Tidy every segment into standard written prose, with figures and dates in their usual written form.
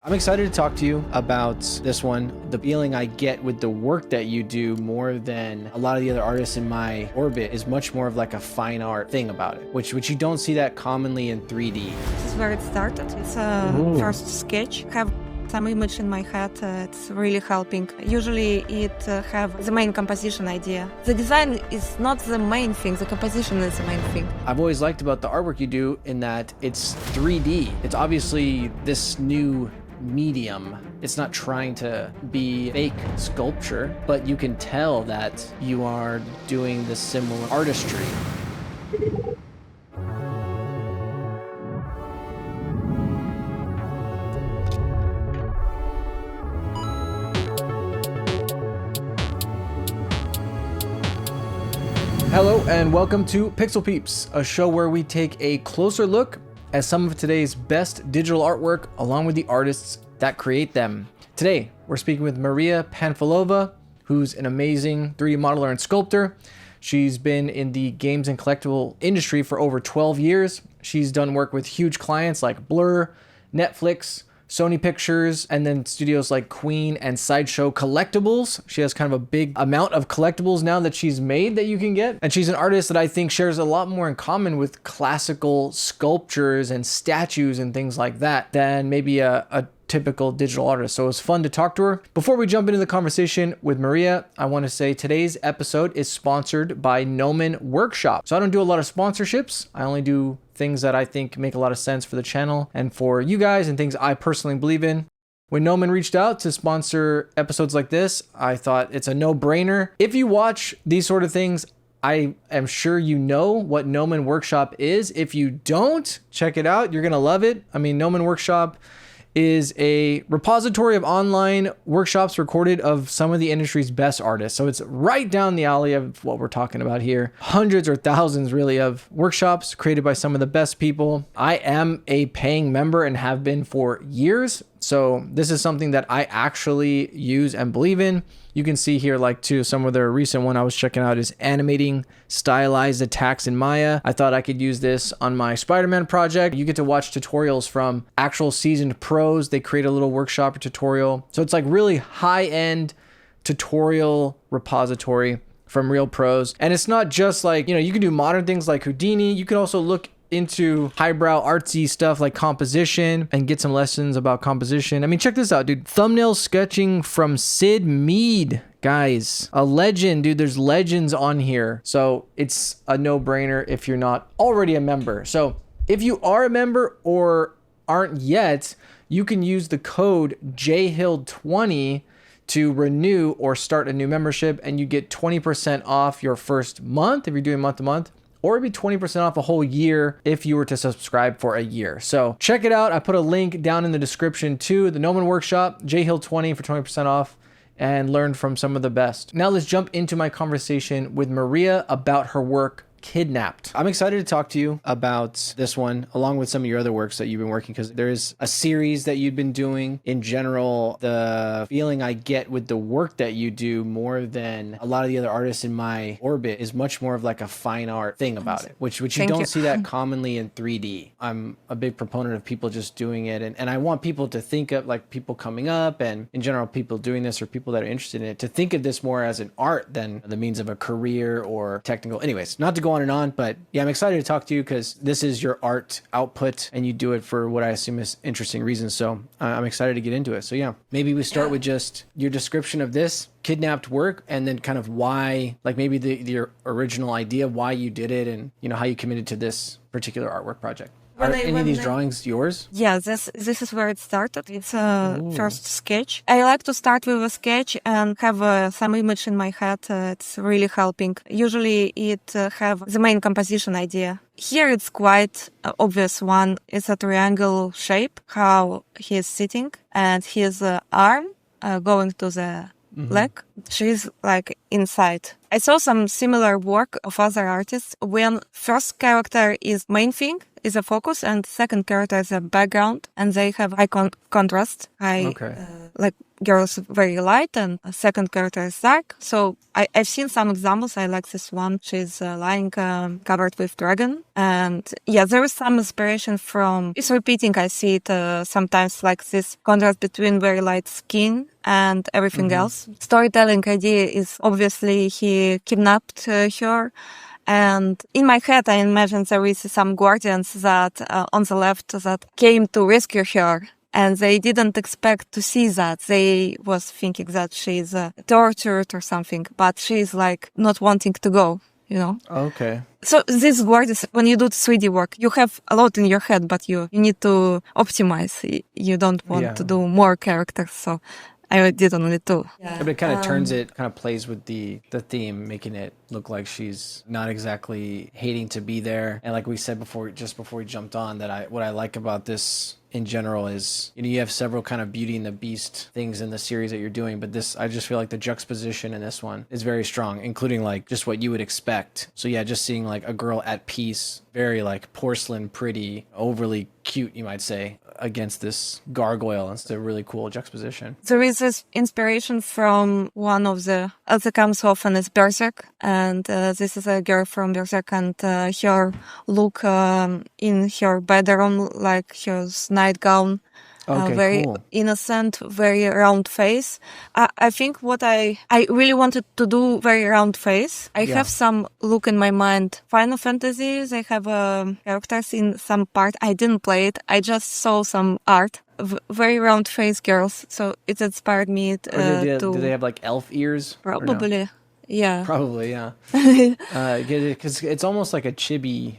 I'm excited to talk to you about this one. The feeling I get with the work that you do more than a lot of the other artists in my orbit is much more of like a fine art thing about it, which you don't see that commonly in 3D. This is where it started. It's a first sketch. Have some image in my head. It's really helping. Usually it have the main composition idea. The design is not the main thing. The composition is the main thing. I've always liked about the artwork you do in that it's 3D. It's obviously this new medium. It's not trying to be fake sculpture, but you can tell that you are doing the similar artistry. Hello and welcome to Pixel Peeps, a show where we take a closer look at some of today's best digital artwork along with the artists that create them. Today, we're speaking with Maria Panfilova, who's an amazing 3D modeler and sculptor. She's been in the games and collectible industry for over 12 years. She's done work with huge clients like Blur, Netflix, Sony Pictures, and then studios like Queen and Sideshow Collectibles. She has kind of a big amount of collectibles now that she's made that you can get. And she's an artist that I think shares a lot more in common with classical sculptures and statues and things like that than maybe a typical digital artist. So it was fun to talk to her. Before we jump into the conversation with Maria, I want to say today's episode is sponsored by Gnomon Workshop. So I don't do a lot of sponsorships. I only do things that I think make a lot of sense for the channel and for you guys and things I personally believe in. When Gnomon reached out to sponsor episodes like this, I thought it's a no-brainer. If you watch these sort of things, I am sure you know what Gnomon Workshop is. If you don't, check it out. You're going to love it. I mean, Gnomon Workshop is a repository of online workshops recorded of some of the industry's best artists. So it's right down the alley of what we're talking about here. Hundreds or thousands really of workshops created by some of the best people. I am a paying member and have been for years. So this is something that I actually use and believe in. You can see here like too, some of their recent one I was checking out is animating stylized attacks in Maya. I thought I could use this on my Spider-Man project. You get to watch tutorials from actual seasoned pros. They create a little workshop or tutorial. So it's like really high-end tutorial repository from real pros. And it's not just like, you can do modern things like Houdini. You can also look into highbrow artsy stuff like composition and get some lessons about composition. I mean, check this out, dude. Thumbnail sketching from Sid Mead. Guys, a legend, dude. There's legends on here. So it's a no-brainer if you're not already a member. So if you are a member or aren't yet, you can use the code JHILL20 to renew or start a new membership, and you get 20% off your first month if you're doing month to month, or it'd be 20% off a whole year if you were to subscribe for a year. So check it out. I put a link down in the description to the Gnomon Workshop, JHILL20 for 20% off, and learn from some of the best. Now let's jump into my conversation with Maria about her work, Kidnapped. I'm excited to talk to you about this one along with some of your other works that you've been working, because there's a series that you've been doing. In general, the feeling I get with the work that you do more than a lot of the other artists in my orbit is much more of like a fine art thing about it, which you don't see that commonly in 3D. I'm a big proponent of people just doing it, and I want people to think of like people coming up and in general people doing this or people that are interested in it to think of this more as an art than the means of a career or technical. Anyways, not to go on and on, but yeah, I'm excited to talk to you because this is your art output and you do it for what I assume is interesting reasons. So I'm excited to get into it. So yeah, maybe we start with just your description of this Kidnapped work and then kind of why, like maybe the original idea, why you did it and how you committed to this particular artwork project. Are any of these drawings yours? Yeah, this is where it started. It's a first sketch. I like to start with a sketch and have some image in my head. It's really helping. Usually it have the main composition idea. Here it's quite obvious one. It's a triangle shape, how he is sitting and his arm going to the leg, she's like inside. I saw some similar work of other artists when first character is main thing, is a focus, and second character is a background, and they have high contrast. Like girls very light and a second character is dark. So I've seen some examples. I like this one. She's lying covered with dragon. And yeah, there is some inspiration from, it's repeating. I see it sometimes like this contrast between very light skin and everything else. Storytelling idea is obviously he kidnapped her. And in my head, I imagine there is some guardians that on the left that came to rescue her. And they didn't expect to see that. They was thinking that she's tortured or something, but she's like not wanting to go, you know? Okay. So this word is, when you do 3D work, you have a lot in your head, but you need to optimize. You don't want to do more characters. So I did only 2. Yeah. But it kind of turns it, kind of plays with the theme, making it look like she's not exactly hating to be there. And like we said before, just before we jumped on, that what I like about this in general is, you know, you have several kind of Beauty and the Beast things in the series that you're doing, but this, I just feel like the juxtaposition in this one is very strong, including like just what you would expect. So yeah, just seeing like a girl at peace, very like porcelain pretty, overly cute, you might say, against this gargoyle. It's a really cool juxtaposition. There is this inspiration from one of the, as it comes often, is Berserk. And this is a girl from Berserk, and her look in her bedroom, like her nightgown. Okay, very cool. Innocent, very round face. I think what I really wanted to do very round face. I have some look in my mind. Final Fantasy, they have characters in some part. I didn't play it. I just saw some art. Very round face girls. So it inspired me to... Do they have like elf ears? Probably. No? Yeah. Probably, yeah. Because it's almost like a chibi...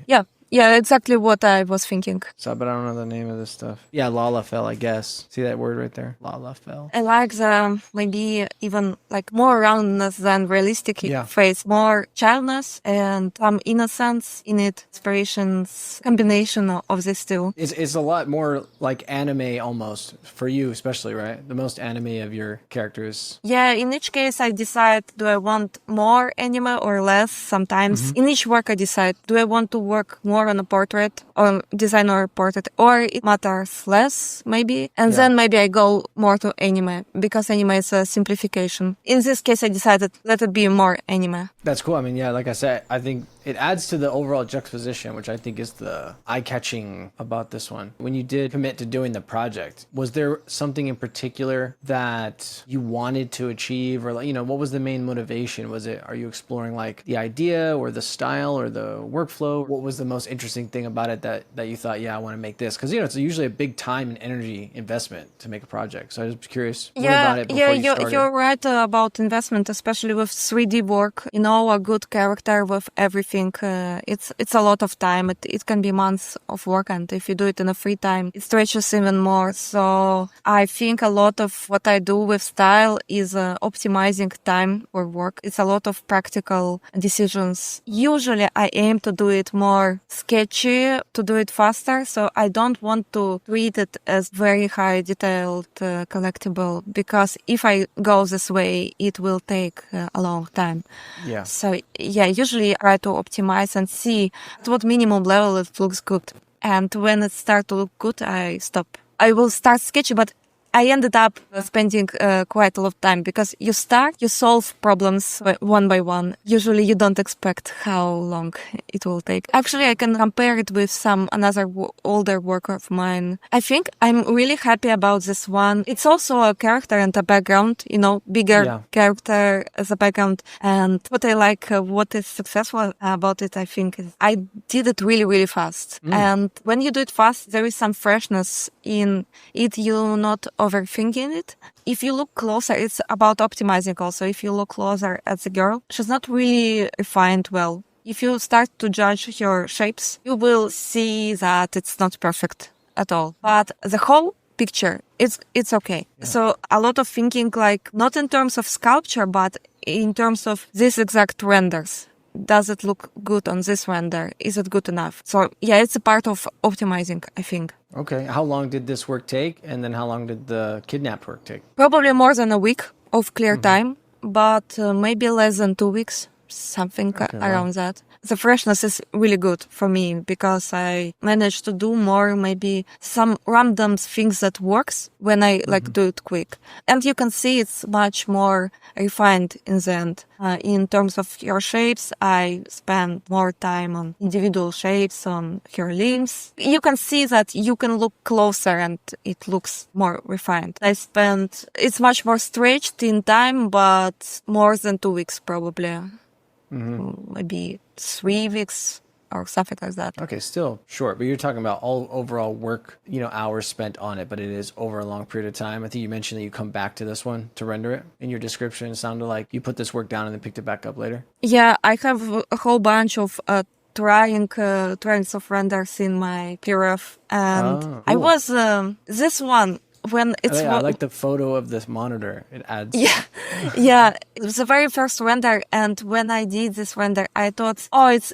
Yeah, exactly what I was thinking. So, but I don't know the name of this stuff. Yeah, Lalafell, I guess. See that word right there? Lalafell. I like the maybe even like more roundness than realistic face, more childness and some innocence in it. Inspirations, combination of these two. It's a lot more like anime almost, for you especially, right? The most anime of your characters. Yeah, in each case I decide, do I want more anime or less? Sometimes in each work I decide, do I want to work more on a portrait or design or portrait, or it matters less maybe, and then maybe I go more to anime because anime is a simplification. In this case I decided let it be more anime. That's cool. I mean, yeah, like I said, I think it adds to the overall juxtaposition, which I think is the eye-catching about this one. When you did commit to doing the project, was there something in particular that you wanted to achieve, or, you know, what was the main motivation? Was it, are you exploring like the idea or the style or the workflow? What was the most interesting thing about it that you thought, yeah, I want to make this? Because, you know, it's usually a big time and energy investment to make a project. So I was curious about it before you started. You're right about investment, especially with 3D work. You know, a good character with everything. It's a lot of time. It can be months of work, and if you do it in a free time, it stretches even more. So I think a lot of what I do with style is optimizing time for work. It's a lot of practical decisions. Usually I aim to do it more sketchy, to do it faster. So I don't want to treat it as very high detailed collectible, because if I go this way, it will take a long time. Yeah. So yeah, usually I try to optimize and see at what minimum level it looks good. And when it starts to look good, I stop. I will start sketchy, but I ended up spending quite a lot of time, because you solve problems one by one. Usually you don't expect how long it will take. Actually, I can compare it with another older work of mine. I think I'm really happy about this one. It's also a character and a background, you know, bigger character as a background. And what I like, what is successful about it, I think, is I did it really, really fast. And when you do it fast, there is some freshness in it. You're not overthinking it. If you look closer, it's about optimizing also. If you look closer at the girl, she's not really refined well. If you start to judge her shapes, you will see that it's not perfect at all. But the whole picture, it's okay. Yeah. So a lot of thinking, like not in terms of sculpture, but in terms of these exact renders. Does it look good on this render? Is it good enough? So yeah, it's a part of optimizing, I think. Okay. How long did this work take? And then how long did the kidnap work take? Probably more than a week of clear time. but maybe less than 2 weeks, something around that. The freshness is really good for me because I managed to do more, maybe some random things that works when I do it quick. And you can see it's much more refined in the end. In terms of your shapes, I spend more time on individual shapes, on her limbs. You can see that you can look closer and it looks more refined. It's much more stretched in time, but more than 2 weeks probably. Maybe 3 weeks or something like that. Okay, still short, but you're talking about all overall work, hours spent on it, but it is over a long period of time. I think you mentioned that you come back to this one to render it. In your description, it sounded like you put this work down and then picked it back up later. Yeah, I have a whole bunch of tryings of renders in my PRF, and I was this one. When I like the photo of this monitor. It adds. Yeah. It was the very first render, and when I did this render, I thought,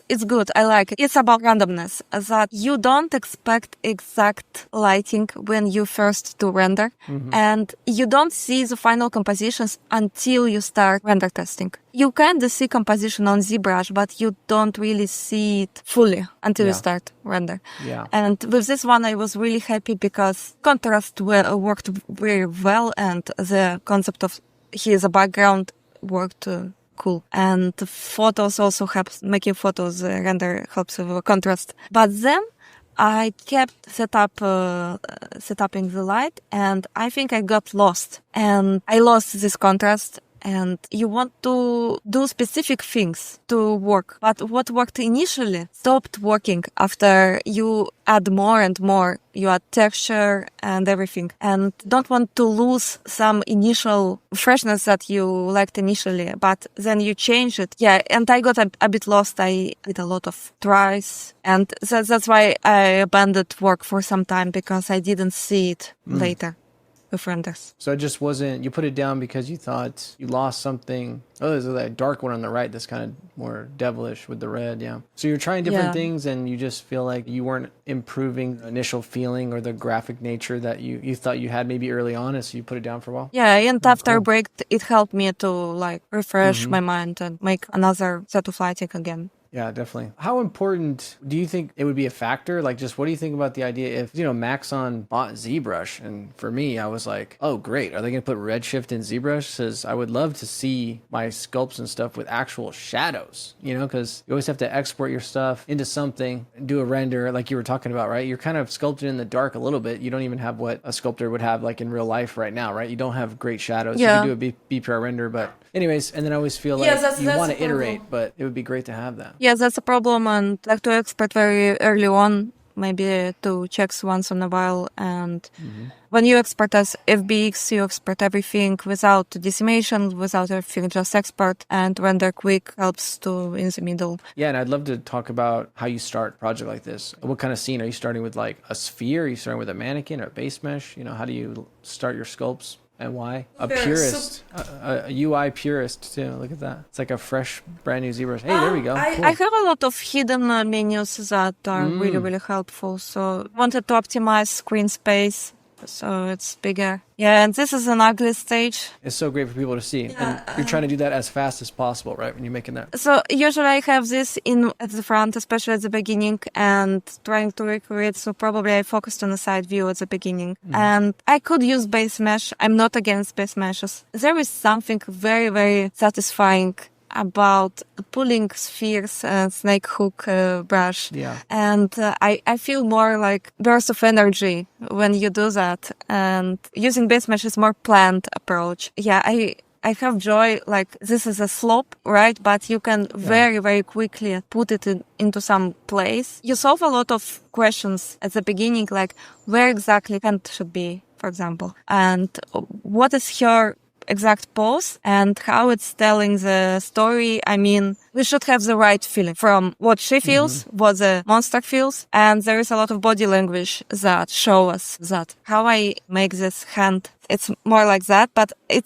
it's good. I like it. It's about randomness, that you don't expect exact lighting when you first do render, and you don't see the final compositions until you start render testing. You kind of see composition on ZBrush, but you don't really see it fully until you start render. Yeah. And with this one, I was really happy because contrast worked very well, and the concept of his background worked cool. And the photos also helps, making photos render helps with contrast. But then I kept setting the light, and I think I got lost. And I lost this contrast. And you want to do specific things to work. But what worked initially stopped working after you add more and more. You add texture and everything. And don't want to lose some initial freshness that you liked initially. But then you change it. Yeah, and I got a bit lost. I did a lot of tries. And that's why I abandoned work for some time, because I didn't see it later. With renders. So it just wasn't, you put it down because you thought you lost something. Oh, there's that dark one on the right that's kind of more devilish with the red, yeah. So you're trying different things and you just feel like you weren't improving the initial feeling or the graphic nature that you thought you had maybe early on, and so you put it down for a while? Yeah, and after a break, it helped me to refresh my mind and make another set of lighting again. Yeah, definitely. How important do you think it would be a factor? Like, just what do you think about the idea if, Maxon bought ZBrush? And for me, I was like, oh, great. Are they going to put Redshift in ZBrush? Because I would love to see my sculpts and stuff with actual shadows, because you always have to export your stuff into something, do a render like you were talking about, right? You're kind of sculpted in the dark a little bit. You don't even have what a sculptor would have like in real life right now, right? You don't have great shadows. Yeah. You can do a BPR render, but anyways, and then I always feel like you want to iterate, but it would be great to have that. Yeah, that's a problem, and like to export very early on, maybe to checks once in a while. And when you export as FBX, you export everything without decimation, without everything, just export, and render quick helps to in the middle. Yeah, and I'd love to talk about how you start a project like this. What kind of scene? Are you starting with like a sphere? Are you starting with a mannequin or a base mesh? How do you start your sculpts? And why? A purist, a UI purist too. Look at that. It's like a fresh, brand new ZBrush. Hey, there we go. Cool. I have a lot of hidden menus that are really, really helpful. So wanted to optimize screen space so it's bigger. Yeah, and this is an ugly stage. It's so great for people to see. And you're trying to do that as fast as possible, right? When you're making that. So usually I have this at the front, especially at the beginning, and trying to recreate. So probably I focused on the side view at the beginning. And I could use base mesh. I'm not against base meshes. There is something very, very satisfying about pulling spheres and snake hook brush. Yeah. And I feel more like burst of energy when you do that. And using base mesh is more planned approach. Yeah, I have joy, like this is a slope, right? But you can very, very quickly put it into some place. You solve a lot of questions at the beginning, like where exactly hand should be, for example. And what is her exact pose and how it's telling the story. I mean, we should have the right feeling from what she feels, what the monster feels. And there is a lot of body language that show us that how I make this hand. It's more like that, but it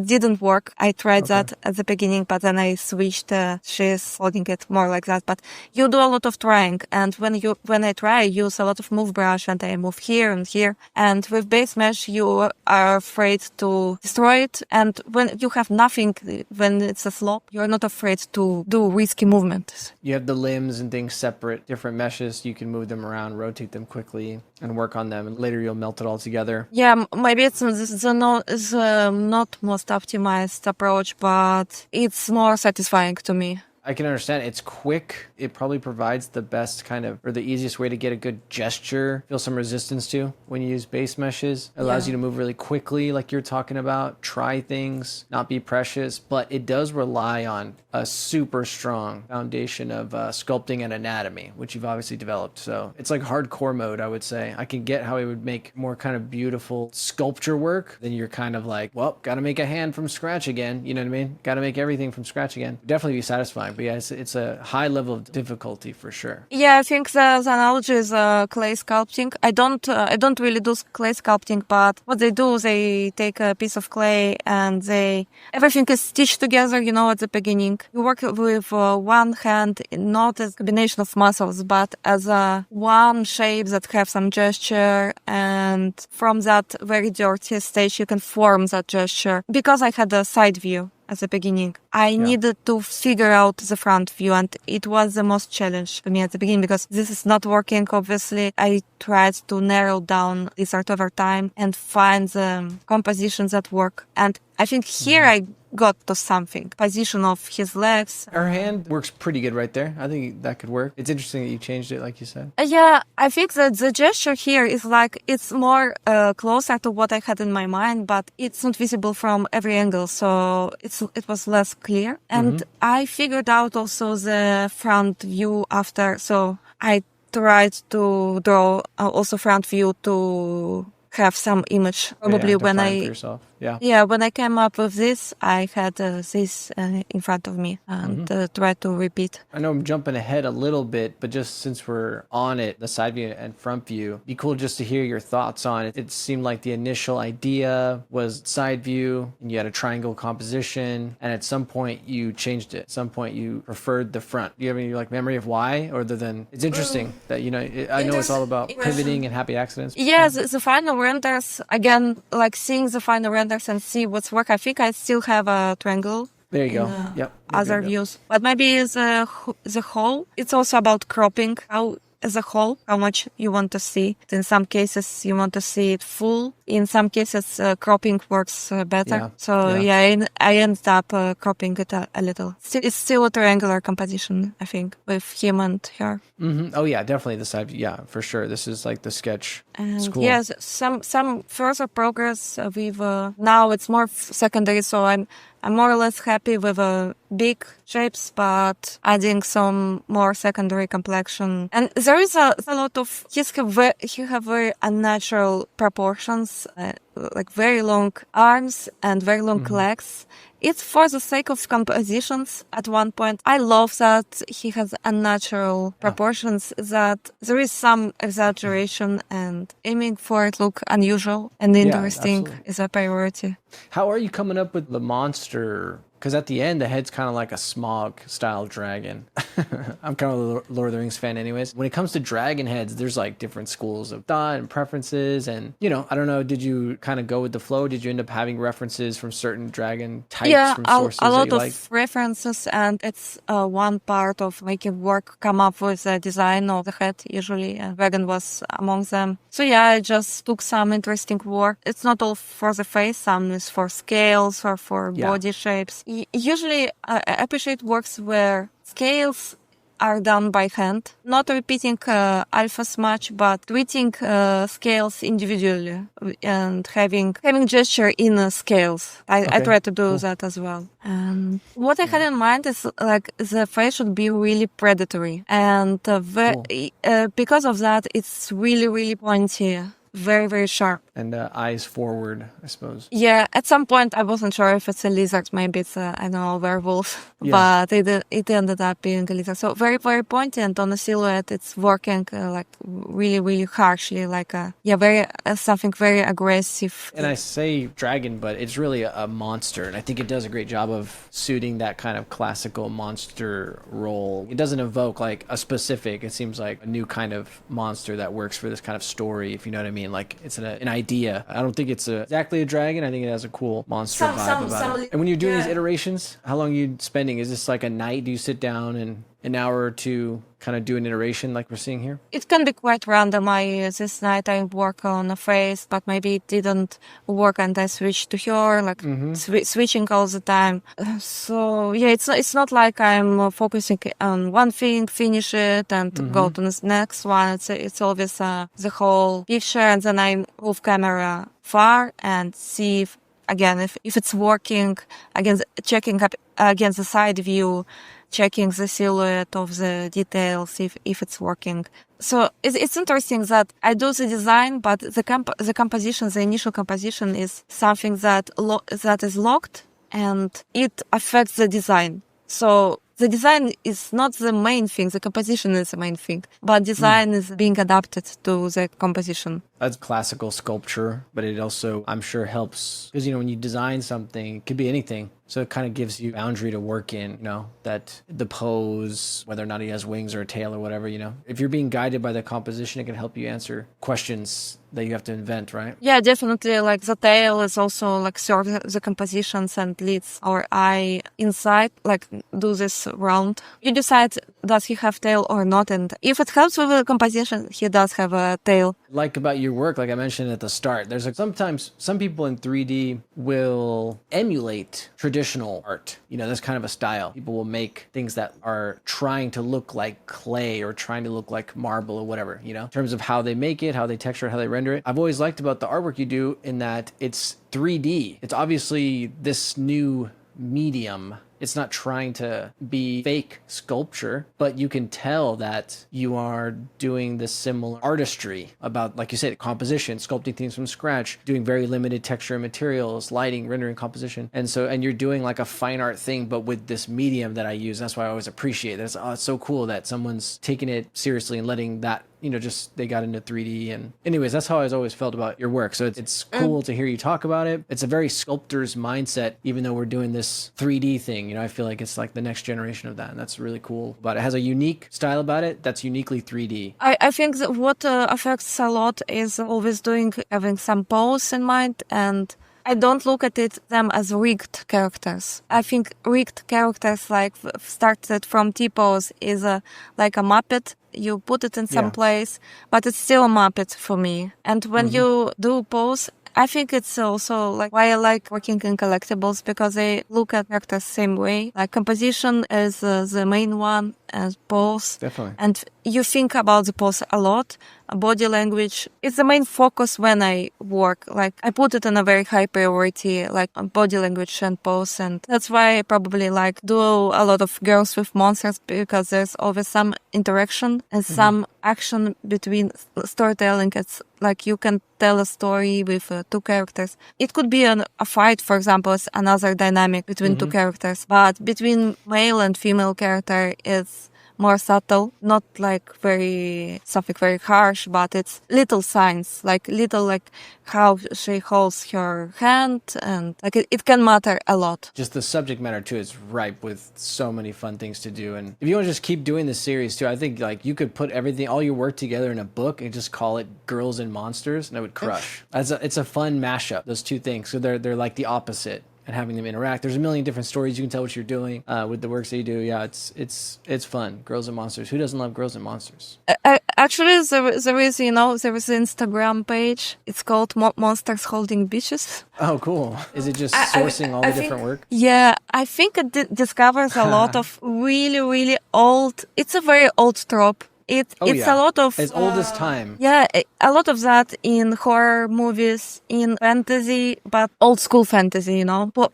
didn't work. I tried that at the beginning, but then I switched. She's holding it more like that. But you do a lot of trying, and when I try, I use a lot of move brush, and I move here and here. And with base mesh, you are afraid to destroy it. And when you have nothing, when it's a slope, you're not afraid to do risky movements. You have the limbs and things separate, different meshes. You can move them around, rotate them quickly, and work on them. And later you'll melt it all together. Yeah, maybe it's not most optimized approach, but it's more satisfying to me. I can understand. It's quick. It probably provides the best kind of, or the easiest way to get a good gesture, feel some resistance to when you use base meshes. It allows you to move really quickly, like you're talking about, try things, not be precious, but it does rely on a super strong foundation of sculpting and anatomy, which you've obviously developed. So it's like hardcore mode, I would say. I can get how it would make more kind of beautiful sculpture work. Then you're kind of like, well, got to make a hand from scratch again. You know what I mean? Got to make everything from scratch again. Definitely be satisfying. But yeah, it's a high level of difficulty for sure. Yeah, I think the analogy is clay sculpting. I don't really do clay sculpting, but what they do, they take a piece of clay and everything is stitched together, at the beginning. You work with one hand, not as a combination of muscles, but as one shape that have some gesture. And from that very dirty stage, you can form that gesture. Because I had a side view at the beginning, I needed to figure out the front view, and it was the most challenge for me at the beginning because this is not working. Obviously, I tried to narrow down this art over time and find the compositions that work. And I think here I got to something. Position of his legs. Her hand works pretty good right there. I think that could work. It's interesting that you changed it, like you said. Yeah, I think that the gesture here is it's more closer to what I had in my mind, but it's not visible from every angle, so it was less clear. And I figured out also the front view after, so I tried to draw also front view to have some image. Probably when when I came up with this, I had this in front of me and tried to repeat. I know I'm jumping ahead a little bit, but just since we're on it, the side view and front view, be cool just to hear your thoughts on it. It seemed like the initial idea was side view and you had a triangle composition, and at some point you changed it. At some point you preferred the front. Do you have any memory of why, other than it's interesting that I know it's all about pivoting and happy accidents. Yes, the final renders, again, like seeing the final renders and see what's work. I think I still have a triangle. There you go. Yep. Other views. But maybe the whole, it's also about cropping. How, as a whole, how much you want to see. In some cases, you want to see it full. In some cases, cropping works better. Yeah. So I ended up cropping it a little. It's still a triangular composition, I think, with him and her. Oh yeah, definitely the side. Yeah, for sure. This is like the sketch. And cool. yes, some further progress with now it's more secondary. So I'm more or less happy with big shapes, but adding some more secondary complexion. And there is a lot of he have very unnatural proportions, like very long arms and very long legs. It's for the sake of compositions at one point. I love that he has unnatural proportions, that there is some exaggeration, and aiming for it look unusual and interesting is a priority. How are you coming up with the monster? Because at the end, the head's kind of like a Smog-style dragon. I'm kind of a Lord of the Rings fan anyways. When it comes to dragon heads, there's like different schools of thought and preferences. And, I don't know, did you kind of go with the flow? Did you end up having references from certain dragon types from sources a lot that you of liked? references, and it's one part of making work come up with the design of the head usually, and dragon was among them. So I just took some interesting work. It's not all for the face, some is for scales or for body shapes. Usually, I appreciate works where scales are done by hand, not repeating alphas much, but treating scales individually and having gesture in scales. I try to do that as well. And what I had in mind is like the face should be really predatory, and because of that, it's really, really pointy. very, very sharp. And eyes forward, I suppose. Yeah, at some point I wasn't sure if it's a lizard, maybe it's a, I don't know, werewolf, but it ended up being a lizard. So very, very pointy, and on the silhouette it's working like really, really harshly, like very something very aggressive. And I say dragon, but it's really a monster, and I think it does a great job of suiting that kind of classical monster role. It doesn't evoke like a specific, it seems like a new kind of monster that works for this kind of story, if you know what I mean. Like it's an idea. I don't think it's exactly a dragon. I think it has a cool monster vibe about it. And when you're doing these iterations, how long are you spending? Is this like a night? Do you sit down and an hour or two kind of do an iteration like we're seeing here? It can be quite random. This night I work on a face, but maybe it didn't work and I switched to her, like switching all the time. So yeah, it's not like I'm focusing on one thing, finish it and go to the next one. It's always the whole picture, and then I move camera far and see if it's working, checking up against the side view, checking the silhouette of the details, if it's working. So it's interesting that I do the design, but the composition, the initial composition is something that is locked, and it affects the design. So the design is not the main thing, the composition is the main thing, but design is being adapted to the composition. That's classical sculpture, but it also, I'm sure, helps because, when you design something, it could be anything. So it kind of gives you boundary to work in, that the pose, whether or not he has wings or a tail or whatever, If you're being guided by the composition, it can help you answer questions that you have to invent, right? Yeah, definitely. Like the tail is also like serve the compositions and leads our eye inside, like do this round. You decide, does he have tail or not? And if it helps with the composition, he does have a tail. Like about your work, like I mentioned at the start, there's sometimes some people in 3D will emulate traditional art. That's kind of a style. People will make things that are trying to look like clay or trying to look like marble or whatever, in terms of how they make it, how they texture it, how they render it. I've always liked about the artwork you do in that it's 3D. It's obviously this new medium. It's not trying to be fake sculpture, but you can tell that you are doing this similar artistry about, like you said, composition, sculpting things from scratch, doing very limited texture and materials, lighting, rendering, composition. And you're doing like a fine art thing, but with this medium that I use. That's why I always appreciate it. It's so cool that someone's taking it seriously and letting that, they got into 3D. And anyways, that's how I've always felt about your work. So it's cool to hear you talk about it. It's a very sculptor's mindset, even though we're doing this 3D thing. I feel like it's like the next generation of that. And that's really cool. But it has a unique style about it that's uniquely 3D. I think that what affects a lot is always having some pose in mind, and I don't look at them as rigged characters. I think rigged characters like started from T-pose is like a Muppet. You put it in some place, but it's still a Muppet for me. And when you do pose, I think it's also like why I like working in collectibles, because they look at characters the same way. Like composition is the main one, as pose. Definitely. And you think about the pose a lot. Body language is the main focus when I work. Like I put it in a very high priority, like body language and pose. And that's why I probably like do a lot of Girls with Monsters, because there's always some interaction and some action between storytelling. It's like you can tell a story with two characters. It could be a fight, for example, is another dynamic between two characters. But between male and female character, it's more subtle, not like something very harsh, but it's little signs, like how she holds her hand, and like it can matter a lot. Just the subject matter too is ripe with so many fun things to do. And if you want to just keep doing this series too, I think like you could put all your work together in a book and just call it Girls and Monsters, and it would crush. It's a fun mashup, those two things. So they're like the opposite. And having them interact. There's a million different stories. You can tell what you're doing with the works that you do. Yeah, it's fun. Girls and Monsters. Who doesn't love Girls and Monsters? Actually, there is an Instagram page. It's called Monsters Holding Bitches. Oh, cool. Is it just sourcing all the different work? Yeah, I think it discovers a lot of really, really old. It's a very old trope. It's a lot of as old as time. Yeah, a lot of that in horror movies, in fantasy, but old school fantasy, you know, Pulp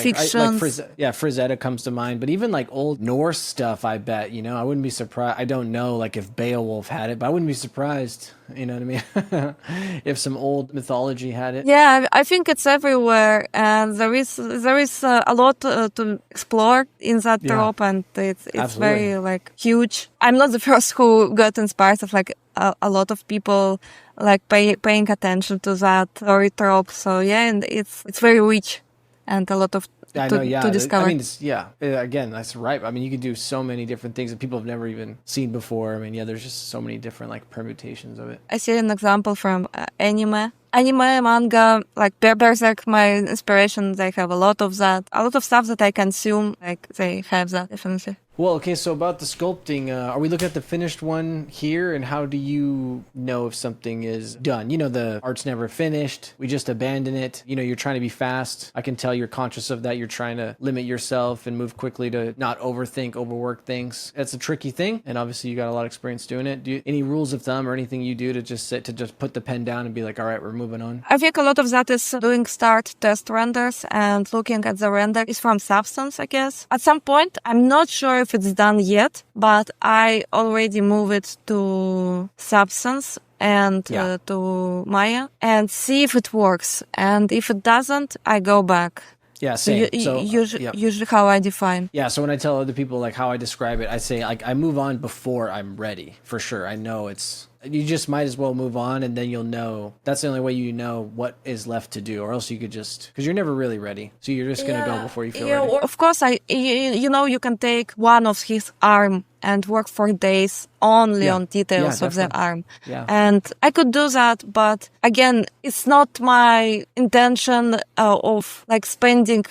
Fiction. Frazetta comes to mind, but even like old Norse stuff, I bet, you know, I wouldn't be surprised. I don't know, like if Beowulf had it, but I wouldn't be surprised. You know what I mean? If some old mythology had it. Yeah, I think it's everywhere, and there is a lot to explore in that trope, and it's very like huge. I'm not the first who got inspired of like a lot of people like paying attention to that story trope. So yeah, and it's very rich and a lot of to discover. I mean, again, that's right. I mean, you can do so many different things that people have never even seen before. I mean, yeah, there's just so many different like permutations of it. I see an example from anime, manga, like Berserk, my inspiration. They have a lot of that. A lot of stuff that I consume, like they have that, definitely. Well, okay, so about the sculpting, are we looking at the finished one here, and how do you know if something is done? You know, the art's never finished, we just abandon it. You know, you're trying to be fast. I can tell you're conscious of that. You're trying to limit yourself and move quickly to not overthink, overwork things. That's a tricky thing, and obviously you got a lot of experience doing it. Any rules of thumb or anything you do to just put the pen down and be like, all right, we're moving on? I think a lot of that is doing start test renders and looking at the render is from Substance, I guess. At some point, I'm not sure if it's done yet, but I already move it to Substance and to Maya and see if it works. And if it doesn't, I go back. Yeah, same. Usually how I define. Yeah, so when I tell other people like how I describe it, I say like I move on before I'm ready, for sure. I know you just might as well move on, and then you'll know. That's the only way you know what is left to do, or else you could just, because you're never really ready. So you're just going to go before you feel ready. Of course, you can take one of his arm and work for days only on details of the arm. Yeah. And I could do that, but again, it's not my intention of like spending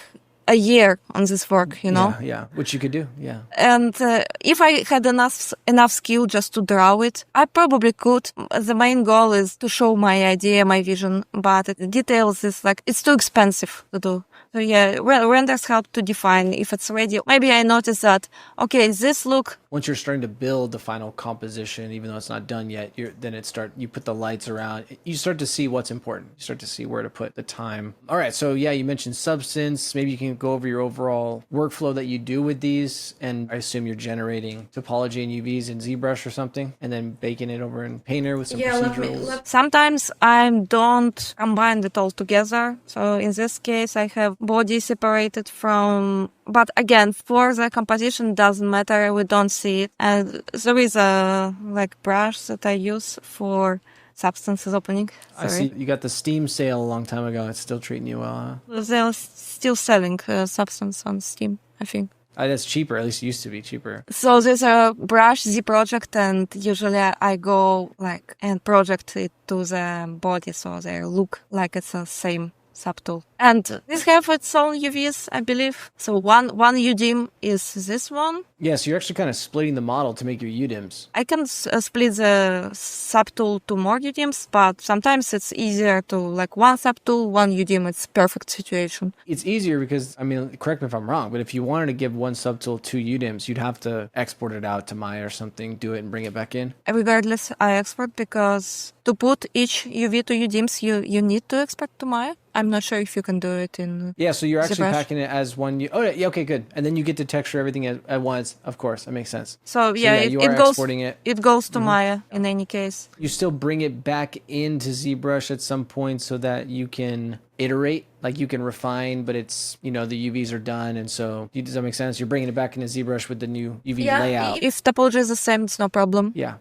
a year on this work, you know? Yeah, which you could do, yeah. And if I had enough skill just to draw it, I probably could. The main goal is to show my idea, my vision, but the details is like, it's too expensive to do. So yeah, renders help to define if it's ready. Maybe I notice that, okay, this look. Once you're starting to build the final composition, even though it's not done yet, you put the lights around, you start to see what's important. You start to see where to put the time. All right, so yeah, you mentioned Substance. Maybe you can go over your overall workflow that you do with these, and I assume you're generating topology and UVs in ZBrush or something, and then baking it over in Painter with some procedurals. Sometimes I don't combine it all together. So in this case, I have body separated from, but again, for the composition doesn't matter, we don't see it. And there is a like brush that I use for Substance's opening. Sorry. I see you got the Steam sale a long time ago. It's still treating you well, huh? They're still selling Substance on Steam, I think. That's cheaper, at least it used to be cheaper. So there's a brush Z project, and usually I go like and project it to the body so they look like it's the same subtool. And these have its own UVs, I believe. So one UDIM is this one. Yeah, so you're actually kind of splitting the model to make your UDIMs. I can split the subtool to more UDIMs, but sometimes it's easier to like one subtool, one UDIM. It's perfect situation. It's easier because, I mean, correct me if I'm wrong, but if you wanted to give one subtool two UDIMs, you'd have to export it out to Maya or something, do it and bring it back in. Regardless, I export because to put each UV to UDIMs, you need to export to Maya. I'm not sure if you can do it in Yeah, so you're actually packing it as one. Oh, yeah, okay, good. And then you get to texture everything at once. Of course, that makes sense. So you are exporting it. It goes to Maya in any case. You still bring it back into ZBrush at some point so that you can iterate, like you can refine, but it's, you know, the UVs are done, and so does that make sense? You're bringing it back into ZBrush with the new UV layout. If topology is the same, it's no problem. Yeah.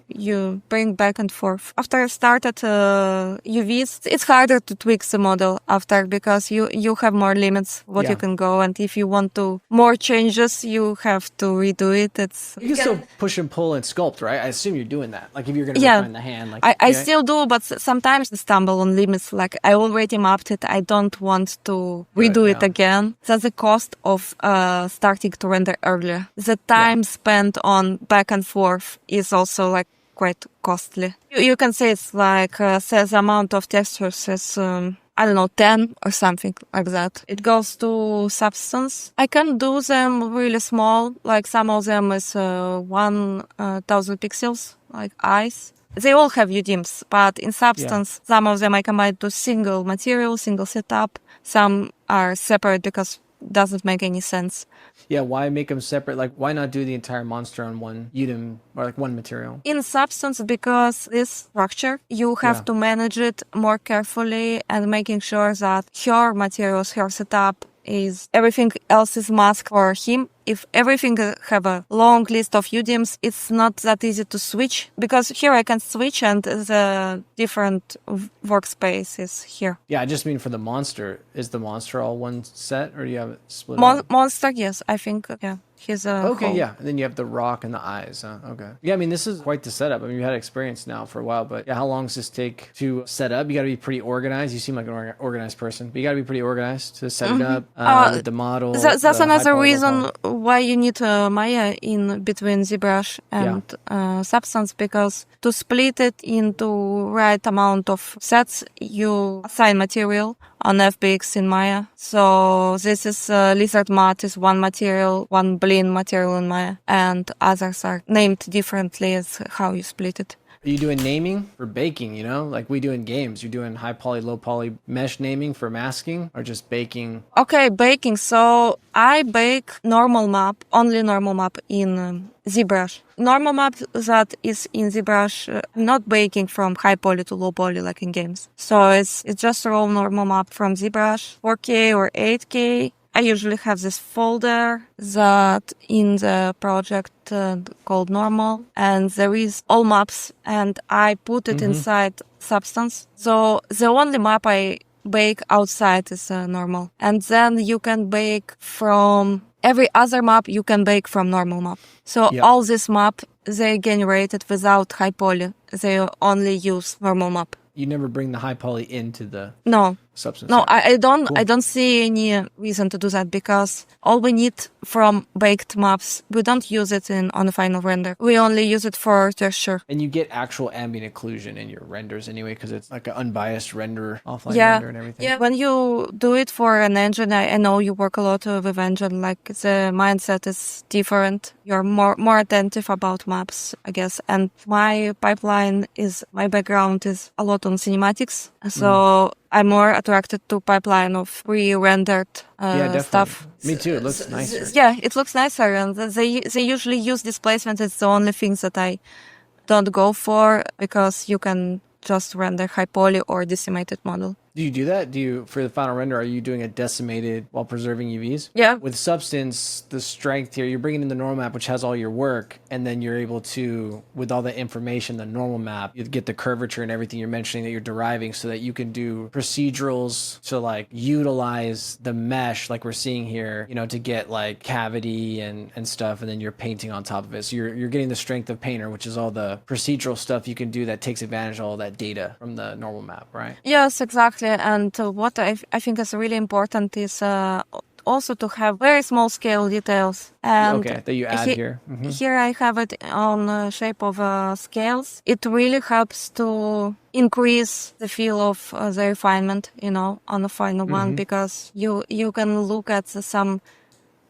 You bring back and forth. After I started UVs, it's harder to tweak the model after because you have more limits what you can go, and if you want to more changes, you have to redo it. You can still push and pull and sculpt, right? I assume you're doing that. Like if you're going to refine the hand. Like, I still do, but sometimes I stumble on limits. Like I already mapped it. I don't want to redo it again. That's the cost of starting to render earlier. The time spent on back and forth is also like quite costly. You can say it's like the amount of textures is I don't know, 10 or something like that. It goes to substance. I can do them really small, like some of them is 1,000 pixels, like eyes. They all have UDIMs, but in substance, some of them I combine to single material, single setup. Some are separate because it doesn't make any sense. Yeah, why make them separate? Like, why not do the entire monster on one UDIM or like one material? In substance, because this structure, you have to manage it more carefully and making sure that her materials, her setup is everything else is masked for him. If everything have a long list of UDIMs, it's not that easy to switch because here I can switch and the different workspace is here. Yeah, I just mean for the monster. Is the monster all one set or do you have it split up? Monster, yes, I think, yeah. He's a okay, whole. yeah. And then you have the rock and the eyes. Okay. Yeah, I mean, this is quite the setup. I mean, you had experience now for a while, but yeah, how long does this take to set up? You got to be pretty organized. You seem like an organized person, but you got to be pretty organized to set it up with the model. That's another reason why you need Maya in between ZBrush and Substance, because to split it into right amount of sets, you assign material on FBX in Maya. So this is lizard mat is one material, one blend material in Maya, and others are named differently as how you split it. Are you doing naming for baking, you know, like we do in games? You're doing high poly, low poly mesh naming for masking or just baking? Okay, baking. So I bake normal map, only normal map in ZBrush. Normal map that is in ZBrush, not baking from high poly to low poly like in games. So it's just a raw normal map from ZBrush, 4K or 8K. I usually have this folder that in the project called normal, and there is all maps, and I put it inside Substance. So the only map I bake outside is normal. And then you can bake from every other map, you can bake from normal map. So all this map, they generated without high poly. They only use normal map. You never bring the high poly into the Substance. No, I don't. Cool. I don't see any reason to do that because all we need from baked maps, we don't use it on the final render. We only use it for texture. And you get actual ambient occlusion in your renders anyway because it's like an unbiased render, offline render and everything. Yeah, when you do it for an engine, I know you work a lot with engine. Like the mindset is different. You're more attentive about maps, I guess. And my background is a lot on cinematics, so. I'm more attracted to pipeline of pre-rendered stuff. Me too. It looks nicer. Yeah, it looks nicer, and they usually use displacement. It's the only thing that I don't go for because you can just render high poly or decimated model. Do you do that? For the final render, are you doing a decimated while preserving UVs? Yeah. With Substance, the strength here, you're bringing in the normal map, which has all your work, and then you're able to, with all the information, the normal map, you get the curvature and everything you're mentioning that you're deriving so that you can do procedurals to like utilize the mesh like we're seeing here, you know, to get like cavity and stuff, and then you're painting on top of it. So you're getting the strength of Painter, which is all the procedural stuff you can do that takes advantage of all that data from the normal map, right? Yes, exactly. And what I think is really important is also to have very small scale details. And that you add here. Here I have it on shape of scales. It really helps to increase the feel of the refinement, you know, on the final one, because you can look at some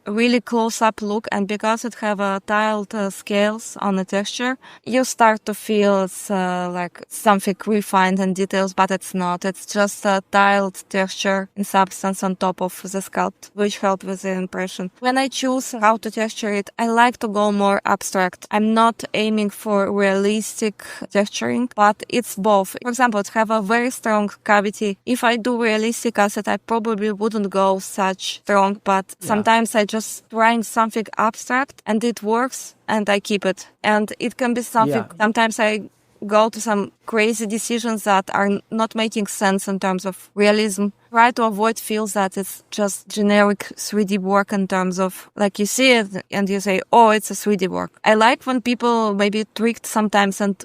really close-up look, and because it have tiled scales on the texture, you start to feel it's like something refined and details, but it's not. It's just a tiled texture in Substance on top of the sculpt, which helps with the impression. When I choose how to texture it, I like to go more abstract. I'm not aiming for realistic texturing, but it's both. For example, it have a very strong cavity. If I do realistic asset, I probably wouldn't go such strong, but sometimes I just trying something abstract and it works and I keep it. And it can be something, sometimes I go to some crazy decisions that are not making sense in terms of realism. try to avoid feels that it's just generic 3D work in terms of like you see it and you say, oh, it's a 3D work. I like when people maybe tricked sometimes and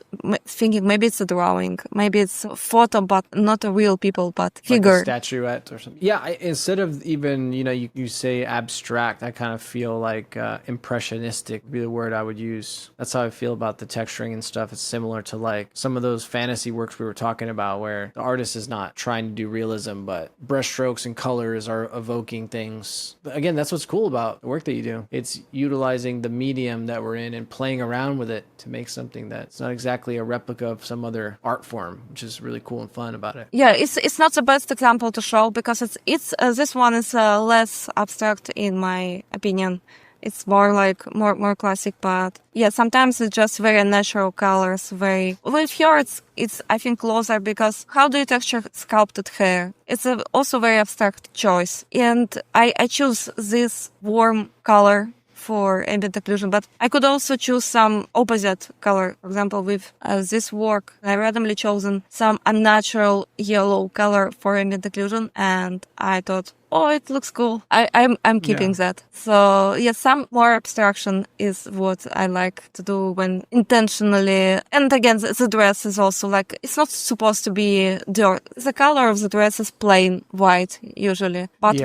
thinking maybe it's a drawing, maybe it's a photo, but not a real people, but figure. Like a statuette or something. Yeah, instead of even, you say abstract, I kind of feel like impressionistic would be the word I would use. That's how I feel about the texturing and stuff. It's similar to like some of those fantasy works we were talking about where the artist is not trying to do realism, but brushstrokes and colors are evoking things. But again, that's what's cool about the work that you do. It's utilizing the medium that we're in and playing around with it to make something that's not exactly a replica of some other art form, which is really cool and fun about it. Yeah, it's not the best example to show because it's this one is less abstract in my opinion. It's more like more classic, but yeah, sometimes it's just very natural colors. With here it's I think closer because how do you texture sculpted hair? It's also very abstract choice, and I choose this warm color for ambient occlusion, but I could also choose some opposite color. For example, with this work, I randomly chosen some unnatural yellow color for ambient occlusion, and I thought, oh, it looks cool. I'm keeping that. So yeah, some more abstraction is what I like to do when intentionally. And again, the dress is also like, it's not supposed to be dirt. The color of the dress is plain white usually. But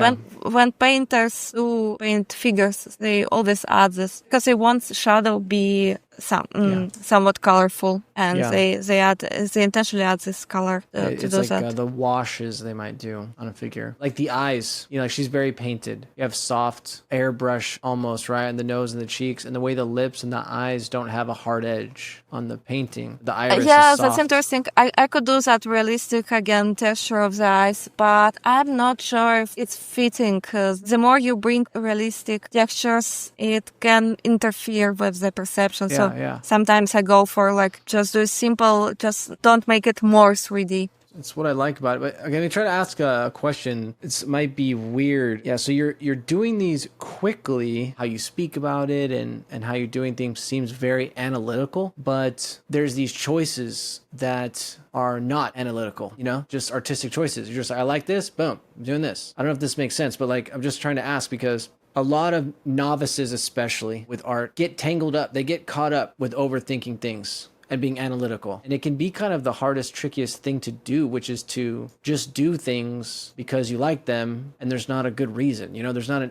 when painters do paint figures, they always add this because they want shadow be somewhat colorful, and they intentionally add this color to it's do like that. The washes they might do on a figure, like the eyes. Like she's very painted. You have soft airbrush almost right, and the nose and the cheeks, and the way the lips and the eyes don't have a hard edge on the painting. The iris. Yeah, is soft. that's interesting. I could do that realistic again texture of the eyes, but I'm not sure if it's fitting. Because the more you bring realistic textures, it can interfere with the perception. So sometimes I go for like just do simple, just don't make it more 3D. That's what I like about it. But I'm gonna try to ask a question. It might be weird. Yeah, so you're doing these quickly. How you speak about it and how you're doing things seems very analytical. But there's these choices that are not analytical. Just artistic choices. You're just like, I like this. Boom, I'm doing this. I don't know if this makes sense, but like I'm just trying to ask because a lot of novices, especially with art, get tangled up. They get caught up with overthinking things and being analytical. And it can be kind of the hardest, trickiest thing to do, which is to just do things because you like them and there's not a good reason. There's not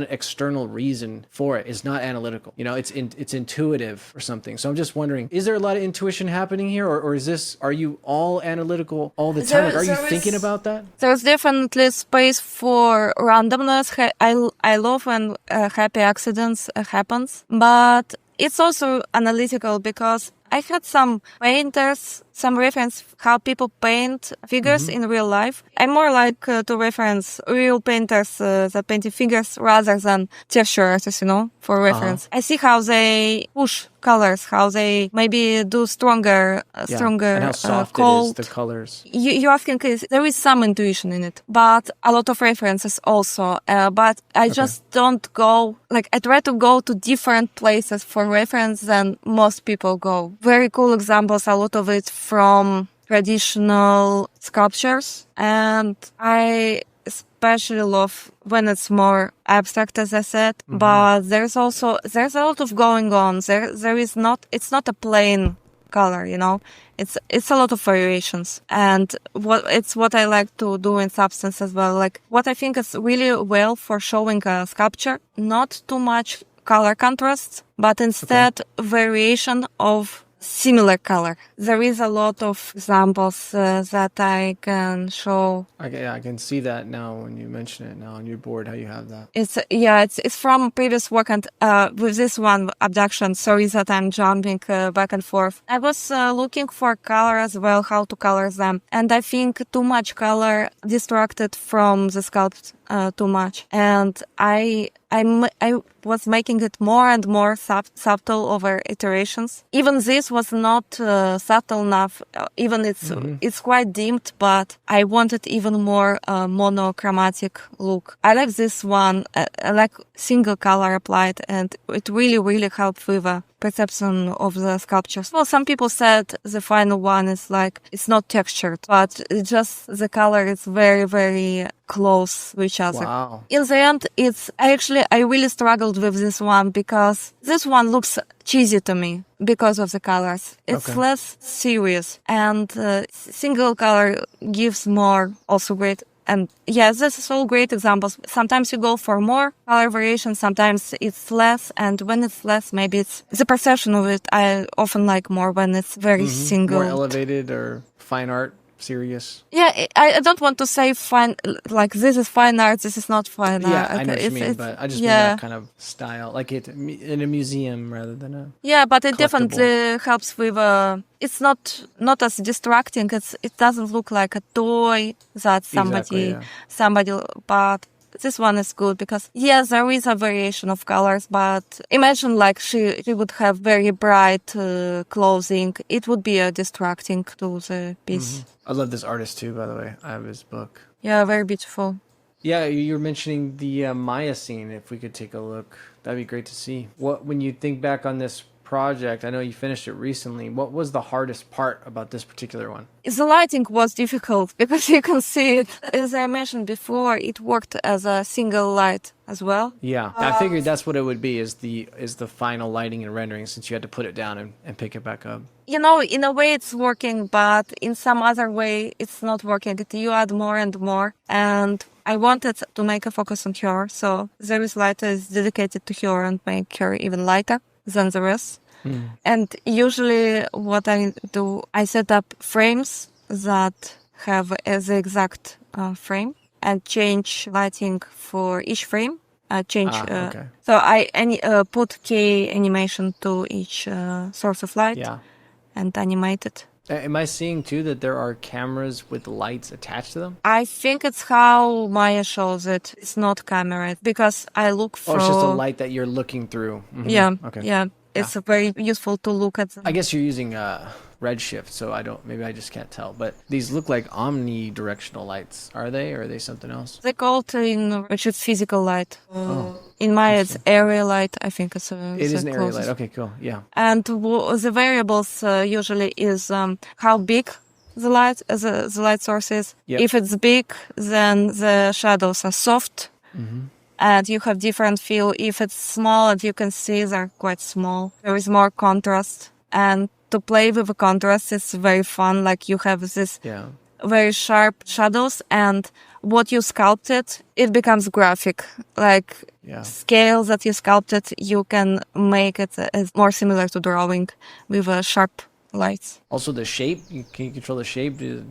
an external reason for it. It's not analytical. It's intuitive or something. So I'm just wondering, is there a lot of intuition happening here, or are you all analytical all the time? Are you thinking about that? There's definitely space for randomness. I love when happy accidents happens, but it's also analytical because I had some painters, some reference how people paint figures in real life. I more like to reference real painters that painted figures rather than texture artists, for reference. I see how they push colors, how they maybe do stronger, and how soft cold. it is, the colors. You're asking, there is some intuition in it, but a lot of references also. But I just don't go, I try to go to different places for reference than most people go. Very cool examples, a lot of it from traditional sculptures, and I especially love when it's more abstract, as I said, but there's a lot of going on. It's not a plain color, it's a lot of variations, and what I like to do in Substance as well. Like what I think is really well for showing a sculpture, not too much color contrast, but instead variation of similar color. There is a lot of examples that I can show. I can see that now when you mention it now on your board, how you have that. It's from previous work, and with this one, Abduction, sorry that I'm jumping back and forth. I was looking for color as well, how to color them, and I think too much color distracted from the sculpt too much, and I was making it more and more subtle over iterations. Even this was not subtle enough. Even it's quite dimmed, but I wanted even more monochromatic look. I like this one. I like single color applied, and it really, really helped with perception of the sculptures. Well, some people said the final one is like, it's not textured, but it's just the color is very, very close to each other. Wow. In the end, I really struggled with this one because this one looks cheesy to me because of the colors. It's less serious, and single color gives more also great. And yes, this is all great examples. Sometimes you go for more color variation, sometimes it's less. And when it's less, maybe it's the perception of it. I often like more when it's very single. More elevated or fine art, serious. Yeah, I don't want to say fine, like this is fine art, this is not fine art. Yeah, I know what you mean, but I just mean that kind of style, like it in a museum rather than a Yeah, but it collectible. definitely helps with, it's not as distracting, it doesn't look like a toy that somebody, but this one is good because, yes, there is a variation of colors, but imagine like she would have very bright clothing. It would be distracting to the piece. I love this artist too, by the way. I have his book. Yeah, very beautiful. Yeah, you were mentioning the Maya scene. If we could take a look, that'd be great to see. When you think back on this project, I know you finished it recently. What was the hardest part about this particular one? The lighting was difficult because you can see it. As I mentioned before, it worked as a single light as well. Yeah, I figured that's what it would be, is the final lighting and rendering, since you had to put it down and pick it back up. You know, in a way it's working, but in some other way it's not working. You add more and more. And I wanted to make a focus on her, so this light is dedicated to her and make her even lighter than the rest. And usually what I do, I set up frames that have the exact frame and change lighting for each frame. So I put K animation to each source of light and animate it. Am I seeing too that there are cameras with lights attached to them? I think it's how Maya shows it. It's not camera because I look for... Oh, it's just a light that you're looking through. Yeah, okay. Yeah. It's very useful to look at them. I guess you're using redshift, so maybe I just can't tell. But these look like omnidirectional lights. Are they, or are they something else? They call it which is physical light. In Maya, it's area light. I think it's it is an area light. Okay, cool. Yeah. And the variables usually is how big the light source is. Yep. If it's big, then the shadows are soft. And you have different feel. If it's small, and you can see they're quite small. There is more contrast. And to play with the contrast is very fun. Like you have this very sharp shadows, and what you sculpted, it becomes graphic. Like scales that you sculpted, you can make it as more similar to drawing with sharp lights. Also the shape, can you control the shape? Do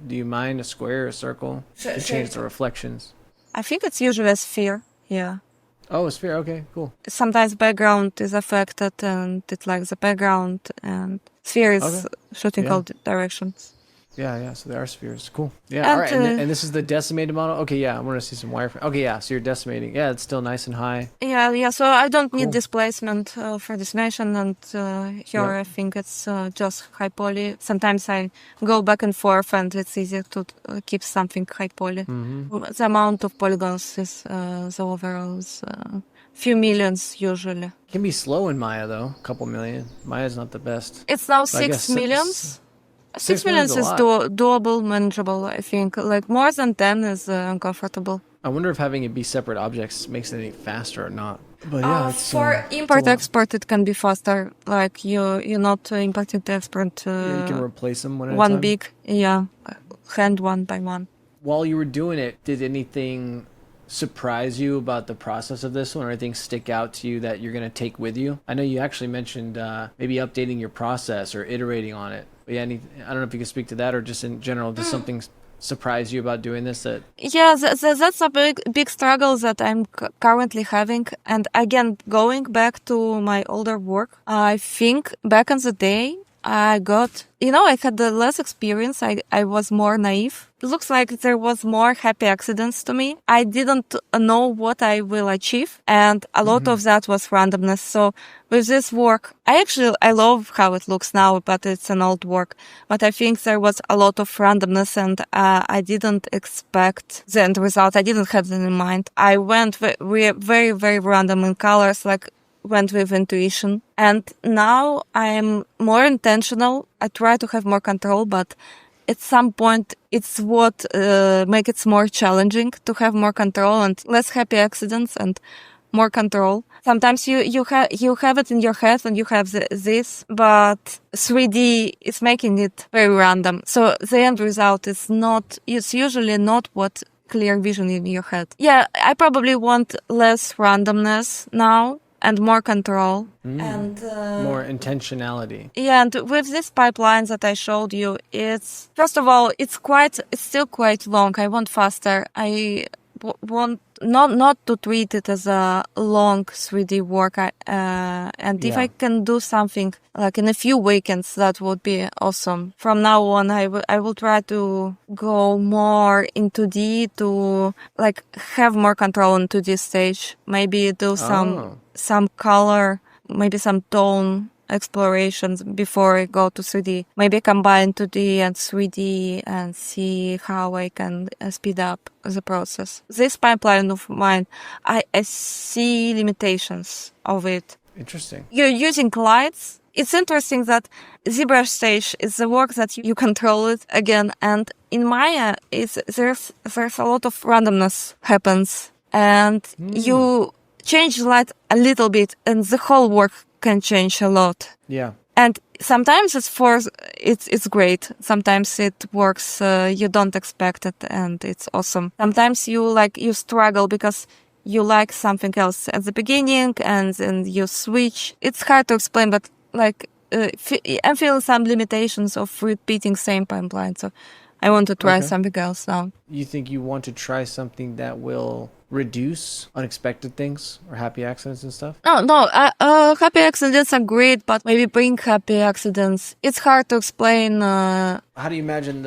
you mind a square, a circle to change the reflections? I think it's usually a sphere, yeah. Oh, a sphere, okay, cool. Sometimes background is affected and it likes the background, and sphere is shooting all directions. Yeah, so there are spheres. Cool. Yeah, all right. And this is the decimated model? Okay, yeah, I want to see some wireframe. Okay, yeah, so you're decimating. Yeah, it's still nice and high. Yeah, so I don't need displacement for decimation, and here I think it's just high poly. Sometimes I go back and forth, and it's easier to keep something high poly. The amount of polygons is the overall is few millions usually. It can be slow in Maya, though. A couple million. Maya's not the best. It's now 6 millions. 6 millions is doable, manageable, I think. Like more than 10 is uncomfortable. I wonder if having it be separate objects makes it any faster or not. But yeah, for import-export, it can be faster. Like you're not importing to export. You can replace them one at a time. One big, hand one by one. While you were doing it, did anything surprise you about the process of this one, or anything stick out to you that you're going to take with you? I know you actually mentioned maybe updating your process or iterating on it. But yeah, I don't know if you can speak to that, or just in general, does something surprise you about doing this? That's a big struggle that I'm currently having. And again, going back to my older work, I think back in the day, I had less experience. I was more naive. It looks like there was more happy accidents to me. I didn't know what I will achieve, and a lot of that was randomness. So with this work, I love how it looks now, but it's an old work. But I think there was a lot of randomness, and I didn't expect the end result. I didn't have that in mind. I went very, very random in colors, like went with intuition. And now I'm more intentional. I try to have more control, but at some point it's what makes it more challenging to have more control and less happy accidents and more control. Sometimes you have it in your head and you have this, but 3D is making it very random. So the end result is it's usually not what clear vision in your head. Yeah, I probably want less randomness now and more control and more intentionality. Yeah, and with this pipeline that I showed you, it's first of all, it's still quite long. I want faster. I want not to treat it as a long 3D work. If I can do something like in a few weekends, that would be awesome. From now on, I will try to go more into 2D to like have more control into this stage. Maybe do some color, maybe some tone explorations before I go to 3D. Maybe combine 2D and 3D and see how I can speed up the process. This pipeline of mine, I see limitations of it. Interesting. You're using lights. It's interesting that ZBrush stage is the work that you control it again. And in Maya, there's a lot of randomness happens. And you change the light a little bit and the whole work can change a lot. Yeah. And sometimes it's great. Sometimes it works, you don't expect it and it's awesome. Sometimes you struggle because you like something else at the beginning and then you switch. It's hard to explain, but I'm feeling some limitations of repeating same pipeline. So I want to try something else now. You think you want to try something that will reduce unexpected things or happy accidents and stuff? No. Happy accidents are great, but maybe bring happy accidents. It's hard to explain. How do you imagine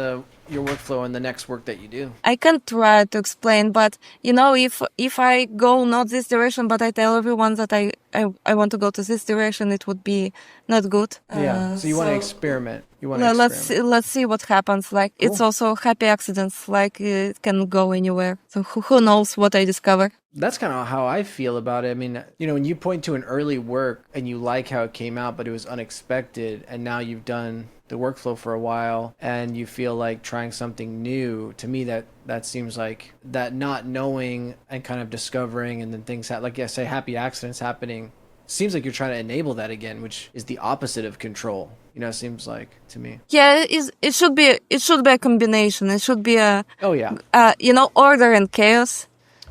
your workflow and the next work that you do? I can try to explain, but if I go not this direction, but I tell everyone that I want to go to this direction, it would be not good. So you want to experiment. Let's see what happens. Like cool. It's also happy accidents. Like it can go anywhere. So who knows what I discover? That's kind of how I feel about it. I mean, when you point to an early work and you like how it came out, but it was unexpected, and now you've done the workflow for a while and you feel like trying something new, to me that seems like that not knowing and kind of discovering, and then things say happy accidents happening, seems like you're trying to enable that again, which is the opposite of control. It seems like to me. Yeah, it should be a combination. It should be order and chaos.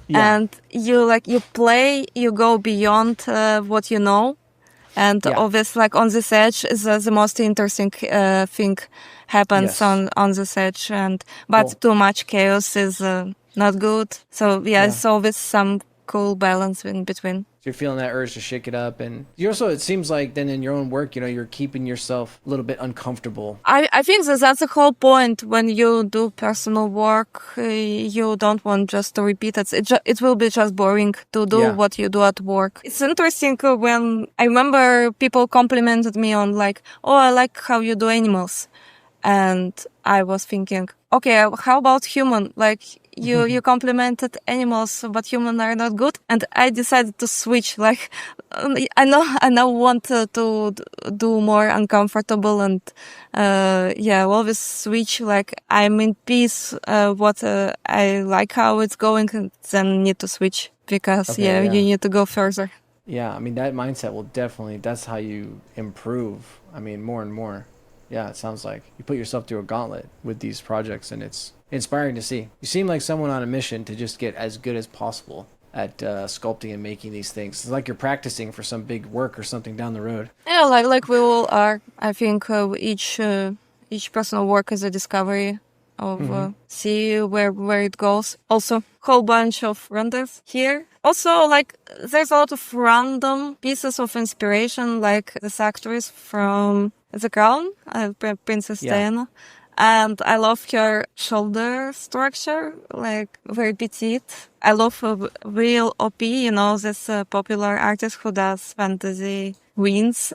Yeah. And you play, you go beyond what you know. And obviously, on this edge is the most interesting thing happens on this edge. But too much chaos is not good. So it's always some cool balance in between. So you're feeling that urge to shake it up, and you also, it seems like then in your own work, you're keeping yourself a little bit uncomfortable. I think that's the whole point. When you do personal work, you don't want just to repeat it. It will be just boring to do what you do at work. It's interesting when I remember people complimented me on I like how you do animals. And I was thinking, okay, how about human? You complimented animals, but humans are not good. And I decided to switch. I now want to do more uncomfortable and, always switch. I'm in peace, I like how it's going, and then need to switch because, you need to go further. Yeah, I mean, that mindset will definitely, that's how you improve. I mean, more and more. Yeah, it sounds like you put yourself through a gauntlet with these projects, and it's inspiring to see. You seem like someone on a mission to just get as good as possible at sculpting and making these things. It's like you're practicing for some big work or something down the road. Yeah, like we all are. I think each personal work is a discovery of see where it goes. Also, whole bunch of renders here. Also, there's a lot of random pieces of inspiration, like this actress from The Crown, Princess Diana. And I love her shoulder structure, very petite. I love real OP, this popular artist who does fantasy queens.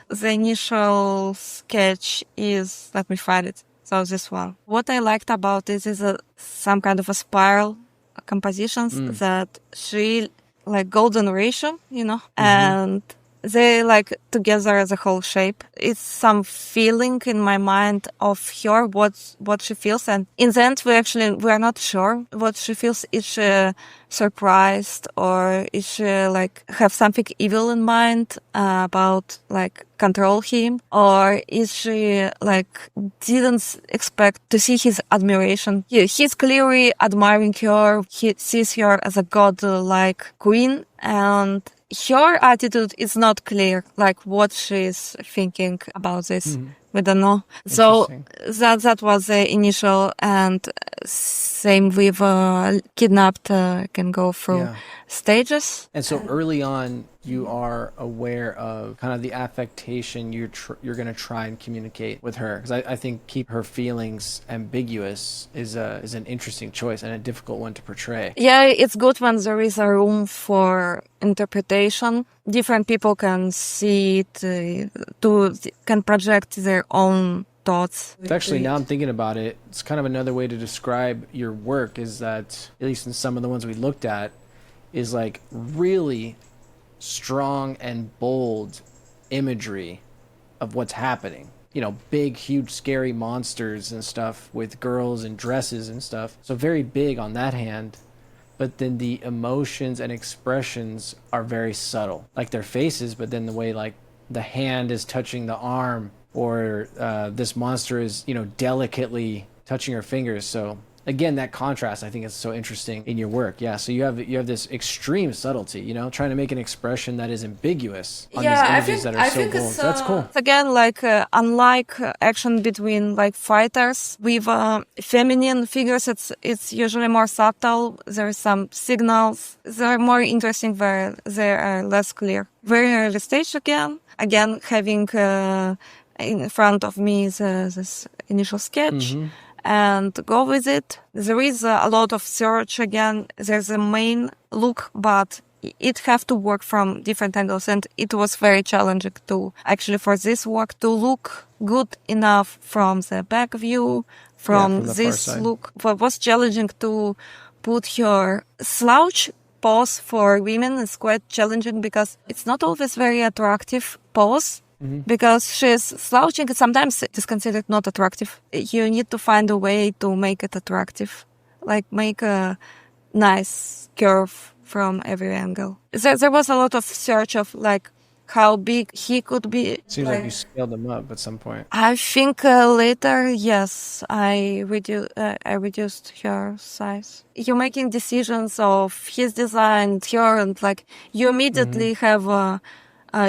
The initial sketch is, let me find it. So this one. What I liked about this is some kind of a spiral compositions that she like golden ratio, and they like together as a whole shape. It's some feeling in my mind of her, what she feels. And in the end, we are not sure what she feels. Is she surprised, or is she like have something evil in mind about like control him, or is she like didn't expect to see his admiration? He's clearly admiring her. He sees her as a god-like queen, and her attitude is not clear, like what she's thinking about this. We don't know. So that was the initial, and same with kidnapped can go through stages. And so early on, you are aware of kind of the affectation you're going to try and communicate with her, because I think keep her feelings ambiguous is an interesting choice and a difficult one to portray. Yeah, it's good when there is a room for interpretation. Different people can see it, can project their own thoughts. It's actually, now I'm thinking about it, it's kind of another way to describe your work is that, at least in some of the ones we looked at, is like really strong and bold imagery of what's happening. Big, huge, scary monsters and stuff with girls in dresses and stuff. So very big on that hand. But then the emotions and expressions are very subtle. Like their faces, but then the way like the hand is touching the arm, or this monster is, delicately touching her fingers. So again, that contrast I think is so interesting in your work. Yeah, so you have this extreme subtlety, trying to make an expression that is ambiguous on these images that are so bold. That's cool. Again, like unlike action between like fighters with feminine figures, it's usually more subtle. There are some signals. They're more interesting where they are less clear. Very early stage again. Again, having in front of me this initial sketch. And go with it. There is a lot of search again. There's a main look, but it have to work from different angles, and it was very challenging to actually for this work to look good enough from the back view, from this look. What was challenging to put her slouch pose for women is quite challenging because it's not always very attractive pose. Because she's slouching, sometimes it is considered not attractive. You need to find a way to make it attractive, like make a nice curve from every angle. There was a lot of search of like how big he could be. Seems like you scaled him up at some point. I think later, yes, I reduced her size. You're making decisions of his design, her, and like you immediately have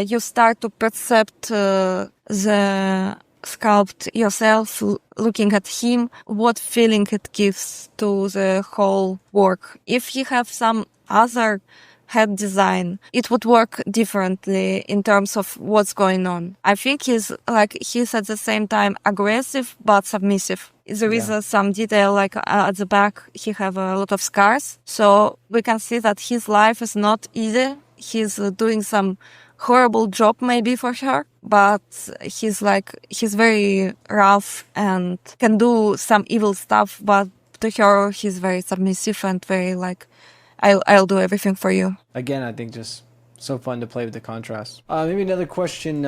you start to perceive the sculpt yourself, looking at him, what feeling it gives to the whole work. If you have some other head design, it would work differently in terms of what's going on. I think he's at the same time aggressive but submissive. There is some detail like at the back, he have a lot of scars. So we can see that his life is not easy. He's doing some horrible job maybe for her, but he's very rough and can do some evil stuff, but to her he's very submissive and very like I'll do everything for you. Again, I think just so fun to play with the contrast. Maybe another question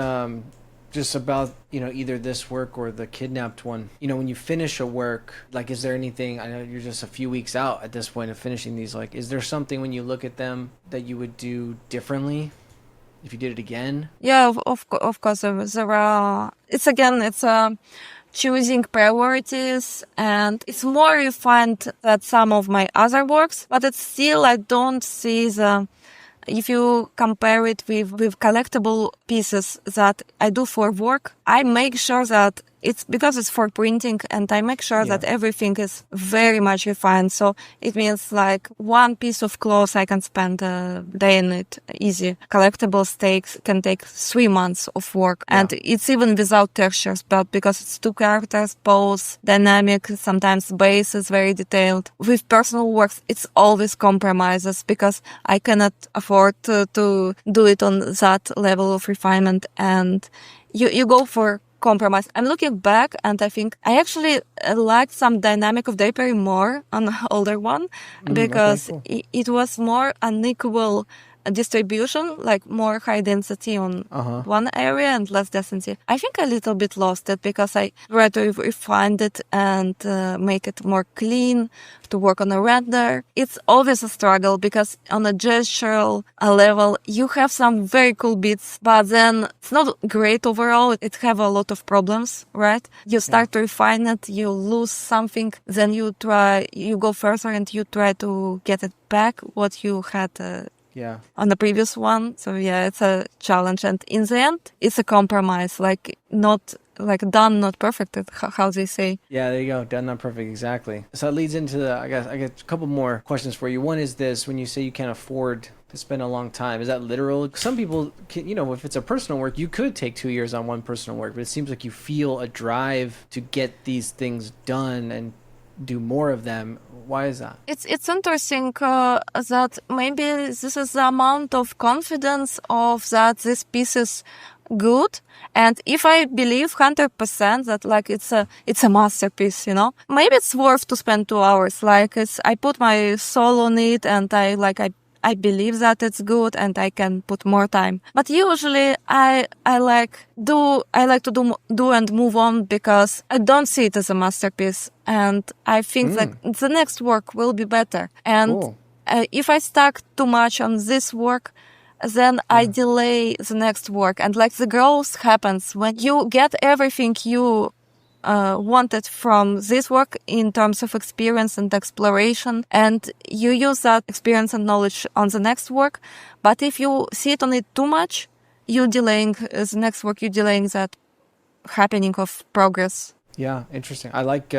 just about either this work or the kidnapped one. When you finish a work, like is there anything, I know you're just a few weeks out at this point of finishing these, like is there something when you look at them that you would do differently if you did it again? Yeah, of course. There are. It's choosing priorities, and it's more refined than some of my other works. But it's still, I don't see if you compare it with collectible pieces that I do for work, I make sure that it's because it's for printing, and I make sure that everything is very much refined. So it means like one piece of cloth, I can spend a day in it easy. Collectible stakes can take 3 months of work, and it's even without textures, but because it's 2 characters, pose, dynamic, sometimes base is very detailed. With personal works, it's always compromises because I cannot afford to do it on that level of refinement, and you go for compromise. I'm looking back and I think I actually liked some dynamic of Drapery more on the older one because cool. it was more unequal distribution, like more high density on one area and less density. I think a little bit lost it because I tried to refine it and make it more clean, to work on a render. It's always a struggle because on a gestural level, you have some very cool bits, but then it's not great overall. It have a lot of problems, right? You start to refine it, you lose something, then you go further and you try to get it back, what you had on the previous one. So yeah, it's a challenge. And in the end, it's a compromise, like not like done, not perfect, how they say. Yeah, there you go. Done, not perfect. Exactly. So that leads into I guess a couple more questions for you. One is this: when you say you can't afford to spend a long time, is that literal? Some people can, if it's a personal work, you could take 2 years on one personal work, but it seems like you feel a drive to get these things done and do more of them. Why is that? It's interesting that maybe this is the amount of confidence of that this piece is good, and if I believe 100% that like it's a masterpiece, maybe it's worth to spend 2 hours. Like I put my soul on it, and I believe that it's good and I can put more time. But usually I like to do and move on because I don't see it as a masterpiece. And I think that the next work will be better. And if I stuck too much on this work, then I delay the next work. And like the growth happens when you get everything you wanted from this work in terms of experience and exploration, and you use that experience and knowledge on the next work. But if you sit on it too much, you're delaying the next work, you're delaying that happening of progress. Yeah, interesting. I like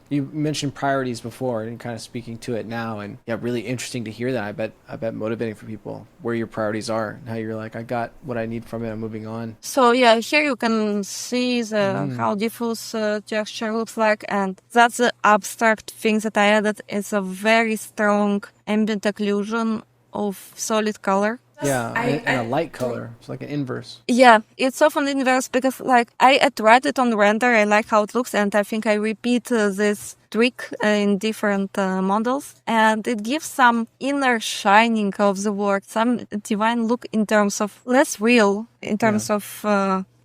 you mentioned priorities before and kind of speaking to it now, and yeah, really interesting to hear that. I bet motivating for people where your priorities are and how you're like, I got what I need from it, I'm moving on. So yeah, here you can see how diffuse texture looks like, and that's the abstract thing that I added. It's a very strong ambient occlusion of solid color. Yeah, and a light color. It's like an inverse. Yeah, it's often inverse because like I tried it on render. I like how it looks, and I think I repeat this trick in different models, and it gives some inner shining of the work, some divine look in terms of less real, in terms of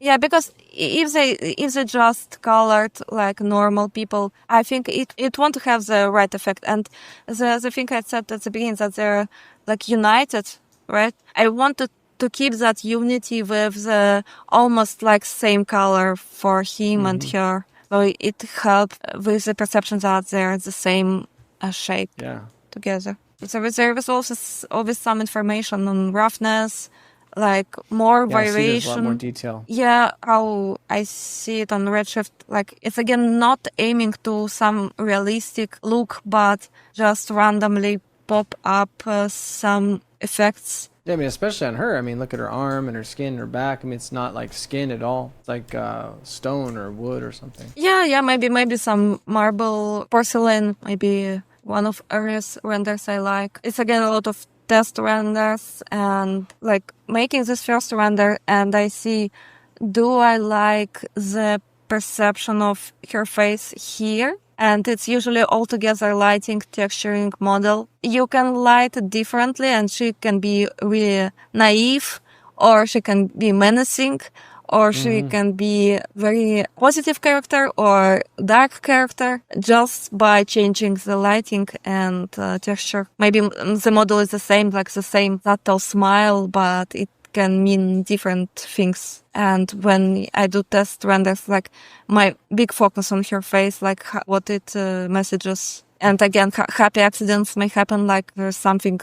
because if they just colored like normal people, I think it won't have the right effect. And the thing I said at the beginning that they're like united. Right? I wanted to keep that unity with the almost like same color for him and her. So it helped with the perception that they're the same shape together. So there was also always some information on roughness, like more variation. I see there's a lot more detail. Yeah, how I see it on Redshift. Like it's again not aiming to some realistic look, but just randomly pop up some effects. Yeah, I mean, especially on her. I mean, look at her arm and her skin and her back. I mean, it's not like skin at all. It's like stone or wood or something. Yeah, maybe some marble, porcelain, maybe one of Aria's renders I like. It's again a lot of test renders and like making this first render, and I see, do I like the perception of her face here? And it's usually altogether lighting, texturing model. You can light it differently, and she can be really naive, or she can be menacing, or she can be very positive character or dark character just by changing the lighting and texture. Maybe the model is the same, like the same subtle smile, but it can mean different things. And when I do test renders, like my big focus on her face, like what it messages. And again, happy accidents may happen, like there's something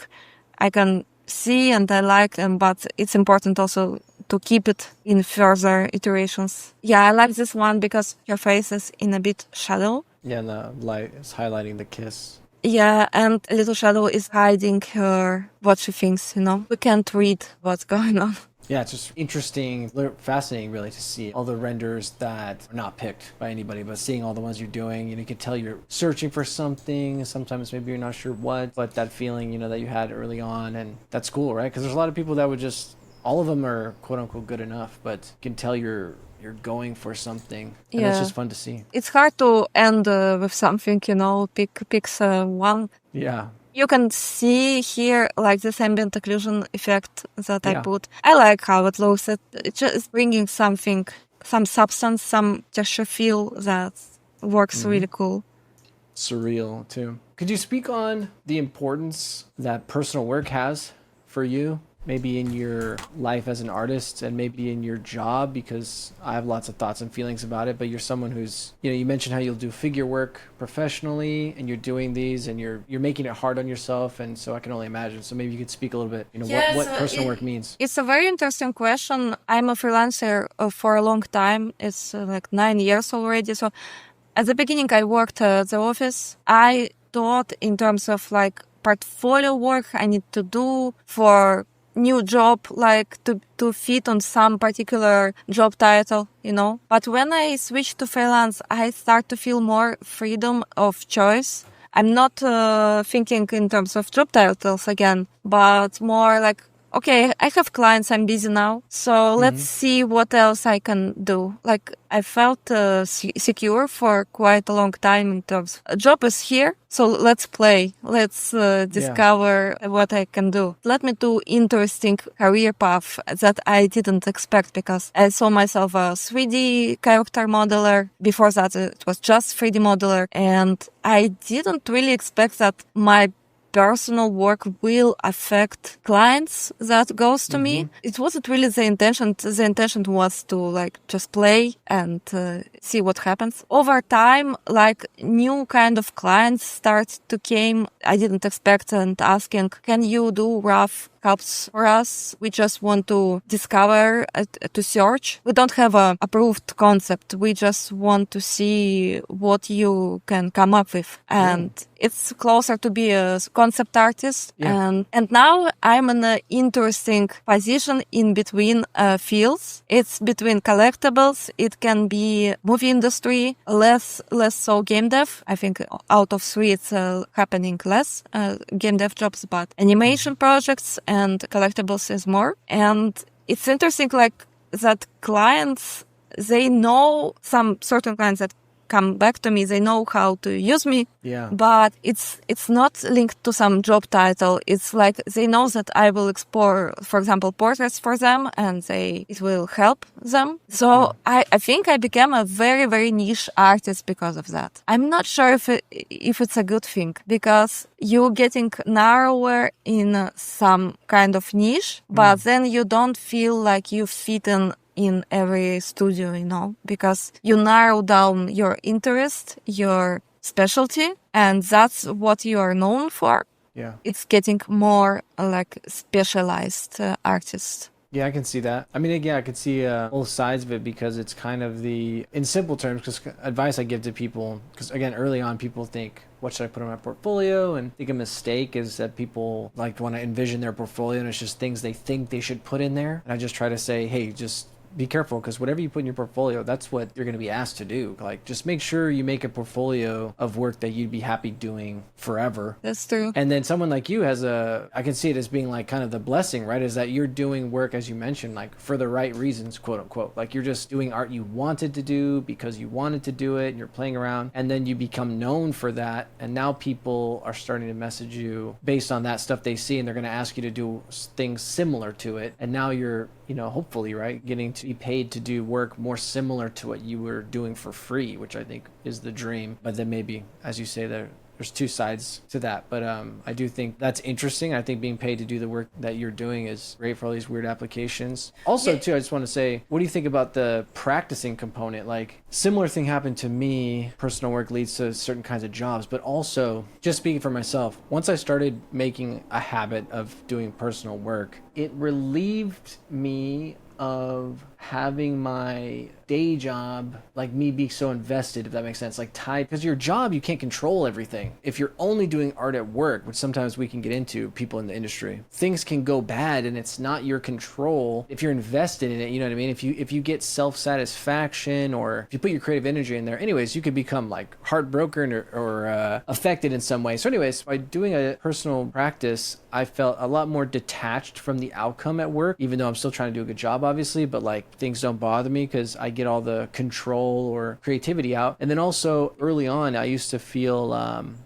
I can see and I like, but it's important also to keep it in further iterations. Yeah, I like this one because her face is in a bit shadow. Yeah, and the light is highlighting the kiss. Yeah, and a little shadow is hiding her, what she thinks, We can't read what's going on. Yeah, it's just interesting, fascinating really to see all the renders that are not picked by anybody, but seeing all the ones you're doing, you can tell you're searching for something. Sometimes maybe you're not sure what, but that feeling, that you had early on, and that's cool, right? Because there's a lot of people that would just all of them are quote unquote good enough, but you can tell you're going for something, and that's just fun to see. It's hard to end with something, picks one. Yeah. You can see here like this ambient occlusion effect that I put. I like how it looks. It just bringing something, some substance, some texture feel that works really cool. Surreal too. Could you speak on the importance that personal work has for you? Maybe in your life as an artist and maybe in your job, because I have lots of thoughts and feelings about it, but you're someone who's, you mentioned how you'll do figure work professionally and you're doing these and you're making it hard on yourself. And so I can only imagine. So maybe you could speak a little bit, what personal work means. It's a very interesting question. I'm a freelancer for a long time. It's like 9 years already. So at the beginning, I worked at the office. I thought in terms of like portfolio work I need to do for new job, like to fit on some particular job title, But when I switched to freelance, I start to feel more freedom of choice. I'm not thinking in terms of job titles again, but more like, okay, I have clients, I'm busy now, so let's see what else I can do. Like, I felt secure for quite a long time in terms of, a job is here, so let's play. Let's discover what I can do. Led me to interesting career path that I didn't expect, because I saw myself a 3D character modeler. Before that, it was just 3D modeler, and I didn't really expect that my personal work will affect clients that goes to me. It wasn't really the intention. The intention was to like just play and see what happens. Over time, like new kind of clients start to came. I didn't expect, and asking, can you do rough helps for us? We just want to discover, to search. We don't have a approved concept. We just want to see what you can come up with. And it's closer to be a concept artist. And now I'm in an interesting position in between fields. It's between collectibles. It can be movie industry, less so game dev. I think out of 3 it's happening less game dev jobs, but animation projects and collectibles is more. And it's interesting, like, that clients, they know, some certain clients that come back to me, they know how to use me, but it's not linked to some job title. It's like they know that I will explore, for example, portraits for them, and it will help them. So I think I became a very, very niche artist because of that. I'm not sure if it's a good thing, because you're getting narrower in some kind of niche, but then you don't feel like you fit in every studio, because you narrow down your interest, your specialty, and that's what you are known for. Yeah. It's getting more like specialized artist. Yeah, I can see that. I mean, again, I could see both sides of it, because it's kind of in simple terms, because advice I give to people, because again, early on, people think, what should I put on my portfolio? And I think a mistake is that people like want to envision their portfolio and it's just things they think they should put in there. And I just try to say, hey, just be careful, because whatever you put in your portfolio, that's what you're going to be asked to do. Like, just make sure you make a portfolio of work that you'd be happy doing forever. That's true. And then someone like you I can see it as being like kind of the blessing, right? Is that you're doing work, as you mentioned, like for the right reasons, quote unquote. Like, you're just doing art you wanted to do because you wanted to do it and you're playing around, and then you become known for that. And now people are starting to message you based on that stuff they see, and they're going to ask you to do things similar to it. And now you're, hopefully, right, getting to be paid to do work more similar to what you were doing for free, which I think is the dream. But then maybe, as you say, there's two sides to that. But I do think that's interesting. I think being paid to do the work that you're doing is great for all these weird applications. Also, too, I just want to say, what do you think about the practicing component? Like, similar thing happened to me. Personal work leads to certain kinds of jobs, but also, just speaking for myself, once I started making a habit of doing personal work, it relieved me of having my day job, like me be so invested, if that makes sense, like tied, because your job, you can't control everything. If you're only doing art at work, which sometimes we can get into, people in the industry, things can go bad and it's not your control. If you're invested in it, you know what I mean? If you get self-satisfaction, or if you put your creative energy in there, anyways, you could become like heartbroken or affected in some way. So anyways, by doing a personal practice, I felt a lot more detached from the outcome at work, even though I'm still trying to do a good job, obviously, but like things don't bother me because I get all the control or creativity out. And then also early on, I used to feel,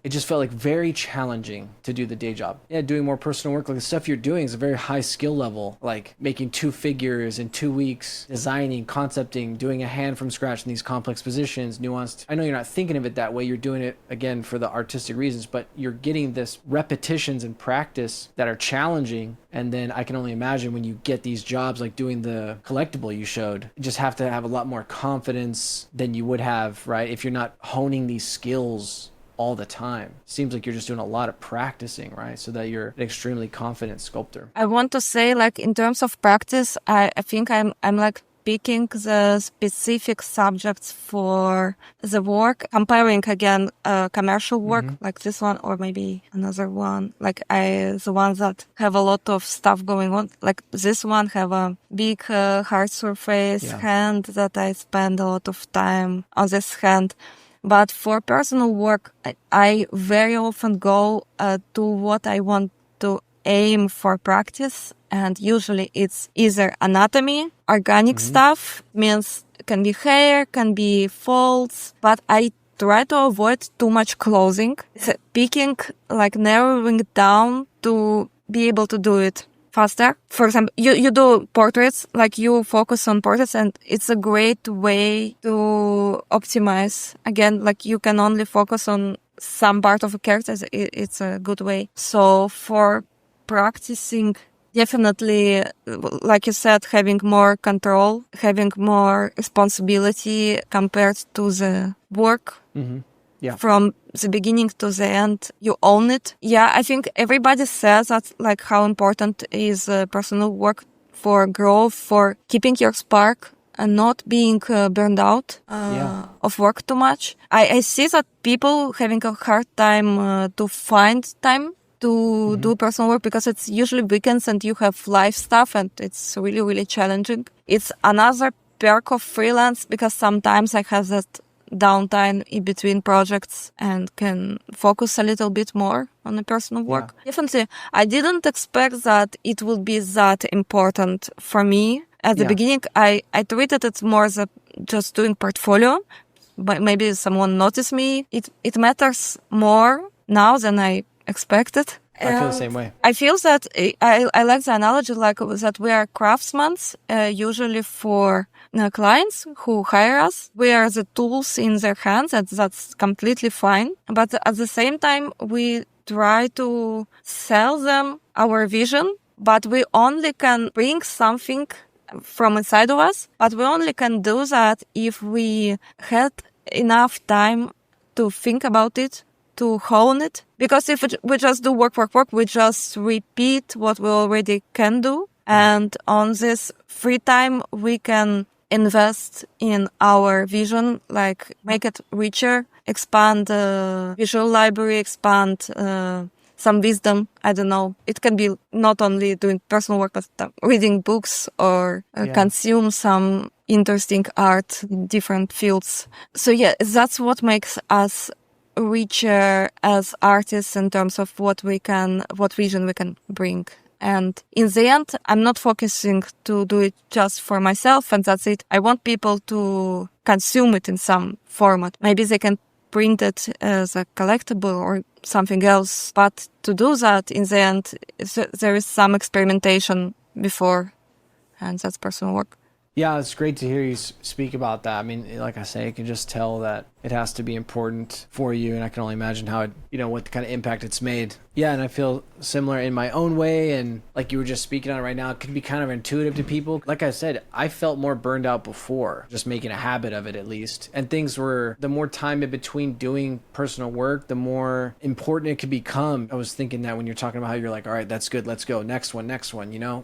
it just felt like very challenging to do the day job. Yeah, doing more personal work, like the stuff you're doing is a very high skill level, like making 2 figures in 2 weeks, designing, concepting, doing a hand from scratch in these complex positions, nuanced. I know you're not thinking of it that way. You're doing it again for the artistic reasons, but you're getting this repetitions and practice that are challenging. And then I can only imagine when you get these jobs, like doing the collectible you showed, you just have to have a lot more confidence than you would have, right? If you're not honing these skills all the time. Seems like you're just doing a lot of practicing, right? So that you're an extremely confident sculptor. I want to say, like, in terms of practice, I think I'm like picking the specific subjects for the work, comparing again commercial work like this one or maybe another one, like the ones that have a lot of stuff going on, like this one have a big hard surface hand that I spend a lot of time on this hand. But for personal work, I very often go to what I want to aim for practice. And usually it's either anatomy, organic stuff, means can be hair, can be folds, but I try to avoid too much clothing. It's picking, like narrowing it down to be able to do it faster. For example, you do portraits, like you focus on portraits, and it's a great way to optimize. Again, like you can only focus on some part of a character. It's a good way. So for practicing, definitely, like you said, having more control, having more responsibility compared to the work. Yeah. From the beginning to the end, you own it. Yeah, I think everybody says that, like, how important is personal work for growth, for keeping your spark and not being burned out of work too much. I see that people having a hard time to find time to do personal work because it's usually weekends and you have life stuff and it's really, really challenging. It's another perk of freelance because sometimes I have that downtime in between projects and can focus a little bit more on the personal work. Definitely, I didn't expect that it would be that important for me. At the beginning, I treated it more as just doing portfolio, but maybe someone noticed me. It matters more now than I expected. I feel the same way. I feel that I like the analogy, like that we are craftsmen, usually for clients who hire us. We are the tools in their hands, and that's completely fine. But at the same time, we try to sell them our vision, but we only can bring something from inside of us. But we only can do that if we had enough time to think about it, to hone it. Because if we just do work, we just repeat what we already can do. And on this free time, we can invest in our vision, like make it richer, expand the visual library, expand some wisdom. I don't know. It can be not only doing personal work, but reading books or consume some interesting art in different fields. So yeah, that's what makes us richer as artists in terms of what vision we can bring. And in the end, I'm not focusing to do it just for myself and that's it. I want people to consume it in some format. Maybe they can print it as a collectible or something else. But to do that, in the end, there is some experimentation before, and that's personal work. Yeah, it's great to hear you speak about that. I mean, like I say, I can just tell that it has to be important for you, and I can only imagine how it, what kind of impact it's made. Yeah, and I feel similar in my own way, and like you were just speaking on it right now, it can be kind of intuitive to people. Like I said, I felt more burned out before, just making a habit of it at least. And things were, the more time in between doing personal work, the more important it could become. I was thinking that when you're talking about how you're like, all right, that's good, let's go, next one,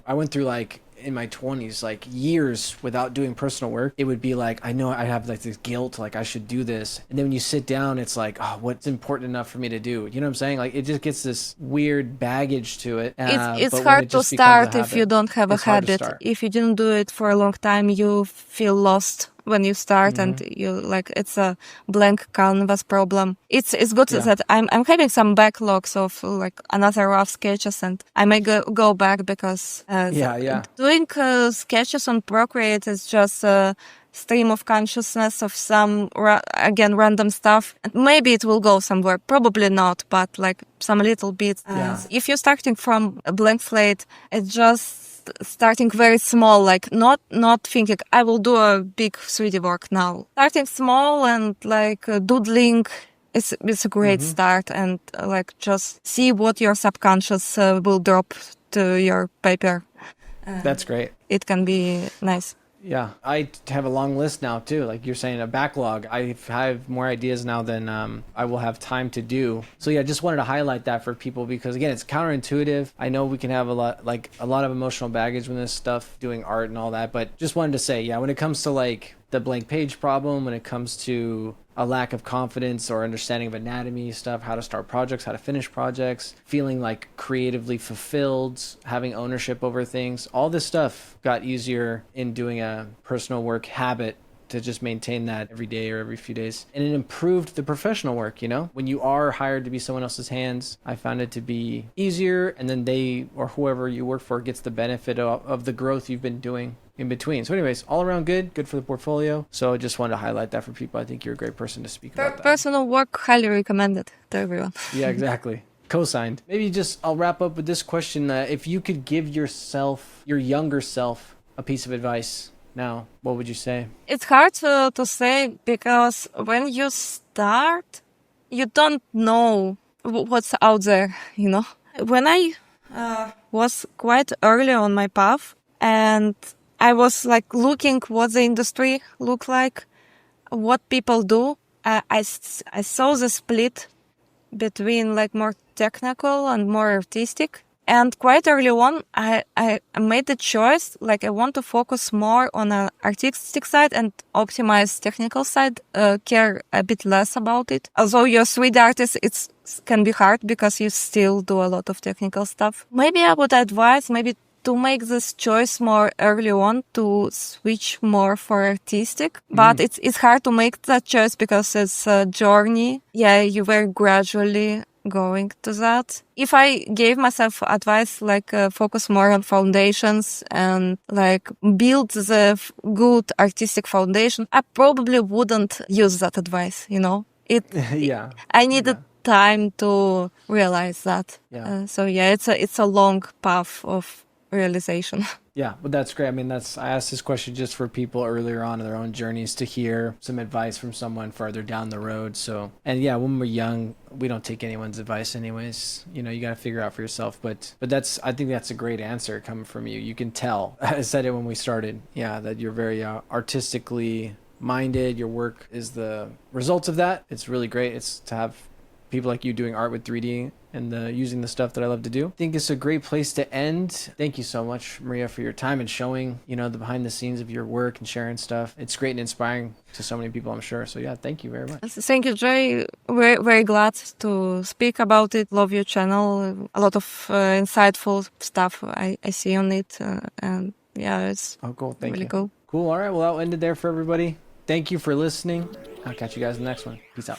I went through like, in my 20s, like years without doing personal work, it would be like, I know I have like this guilt, like I should do this. And then when you sit down, it's like, oh, what's important enough for me to do? You know what I'm saying? Like it just gets this weird baggage to it. It's but when hard it to just becomes a start if you habit, don't have a it's hard to habit. start. If you didn't do it for a long time, you feel lost when you start, and you like it's a blank canvas problem. It's good that I'm having some backlogs of like another rough sketches, and I may go back because doing sketches on Procreate is just a stream of consciousness of some again random stuff, and maybe it will go somewhere, probably not, but like some little bits. If you're starting from a blank slate, it's just starting very small, like not thinking I will do a big 3D work now. Starting small and like doodling it's a great start, and like just see what your subconscious will drop to your paper. That's great. It can be nice. Yeah, I have a long list now too. Like you're saying, a backlog. I have more ideas now than I will have time to do. So yeah, just wanted to highlight that for people because again, it's counterintuitive. I know we can have a lot of emotional baggage with this stuff, doing art and all that. But just wanted to say, yeah, when it comes to like the blank page problem, when it comes to a lack of confidence or understanding of anatomy stuff, how to start projects, how to finish projects, feeling like creatively fulfilled, having ownership over things, all this stuff got easier in doing a personal work habit to just maintain that every day or every few days. And it improved the professional work, you know? When you are hired to be someone else's hands, I found it to be easier, and then they or whoever you work for gets the benefit of the growth you've been doing in between. So anyways, all around good for the portfolio. So I just wanted to highlight that for people. I think you're a great person to speak about that. Personal work, highly recommended to everyone. Yeah, exactly. Co-signed. Maybe I'll wrap up with this question. If you could give yourself, your younger self, a piece of advice now, what would you say? It's hard to say because when you start, you don't know what's out there, you know? When I was quite early on my path, and I was like looking what the industry look like, what people do. I saw the split between like more technical and more artistic. And quite early on, I made the choice, like I want to focus more on an artistic side and optimize technical side, care a bit less about it. Although you're a 3D artist, it can be hard because you still do a lot of technical stuff. Maybe I would advise to make this choice more early on, to switch more for artistic. But it's hard to make that choice because it's a journey. Yeah, you were gradually going to that. If I gave myself advice, like focus more on foundations and like build the good artistic foundation, I probably wouldn't use that advice, you know? I needed time to realize that. So yeah, it's a long path of realization. Yeah, but that's great. I mean, I asked this question just for people earlier on in their own journeys to hear some advice from someone further down the road. So, and yeah, when we're young, we don't take anyone's advice anyways. You know, you got to figure out for yourself. But I think that's a great answer coming from you. You can tell. I said it when we started. Yeah, that you're very artistically minded. Your work is the result of that. It's really great. It's to have people like you doing art with 3D and using the stuff that I love to do. I think it's a great place to end. Thank you so much, Maria, for your time and showing, you know, the behind the scenes of your work and sharing stuff. It's great and inspiring to so many people, I'm sure. So yeah, thank you very much. Thank you, Jay. Very, very glad to speak about it. Love your channel. A lot of insightful stuff I see on it. And yeah, it's cool. Thank really you. Cool. Cool. All right. Well, I'll end it there for everybody. Thank you for listening. I'll catch you guys in the next one. Peace out.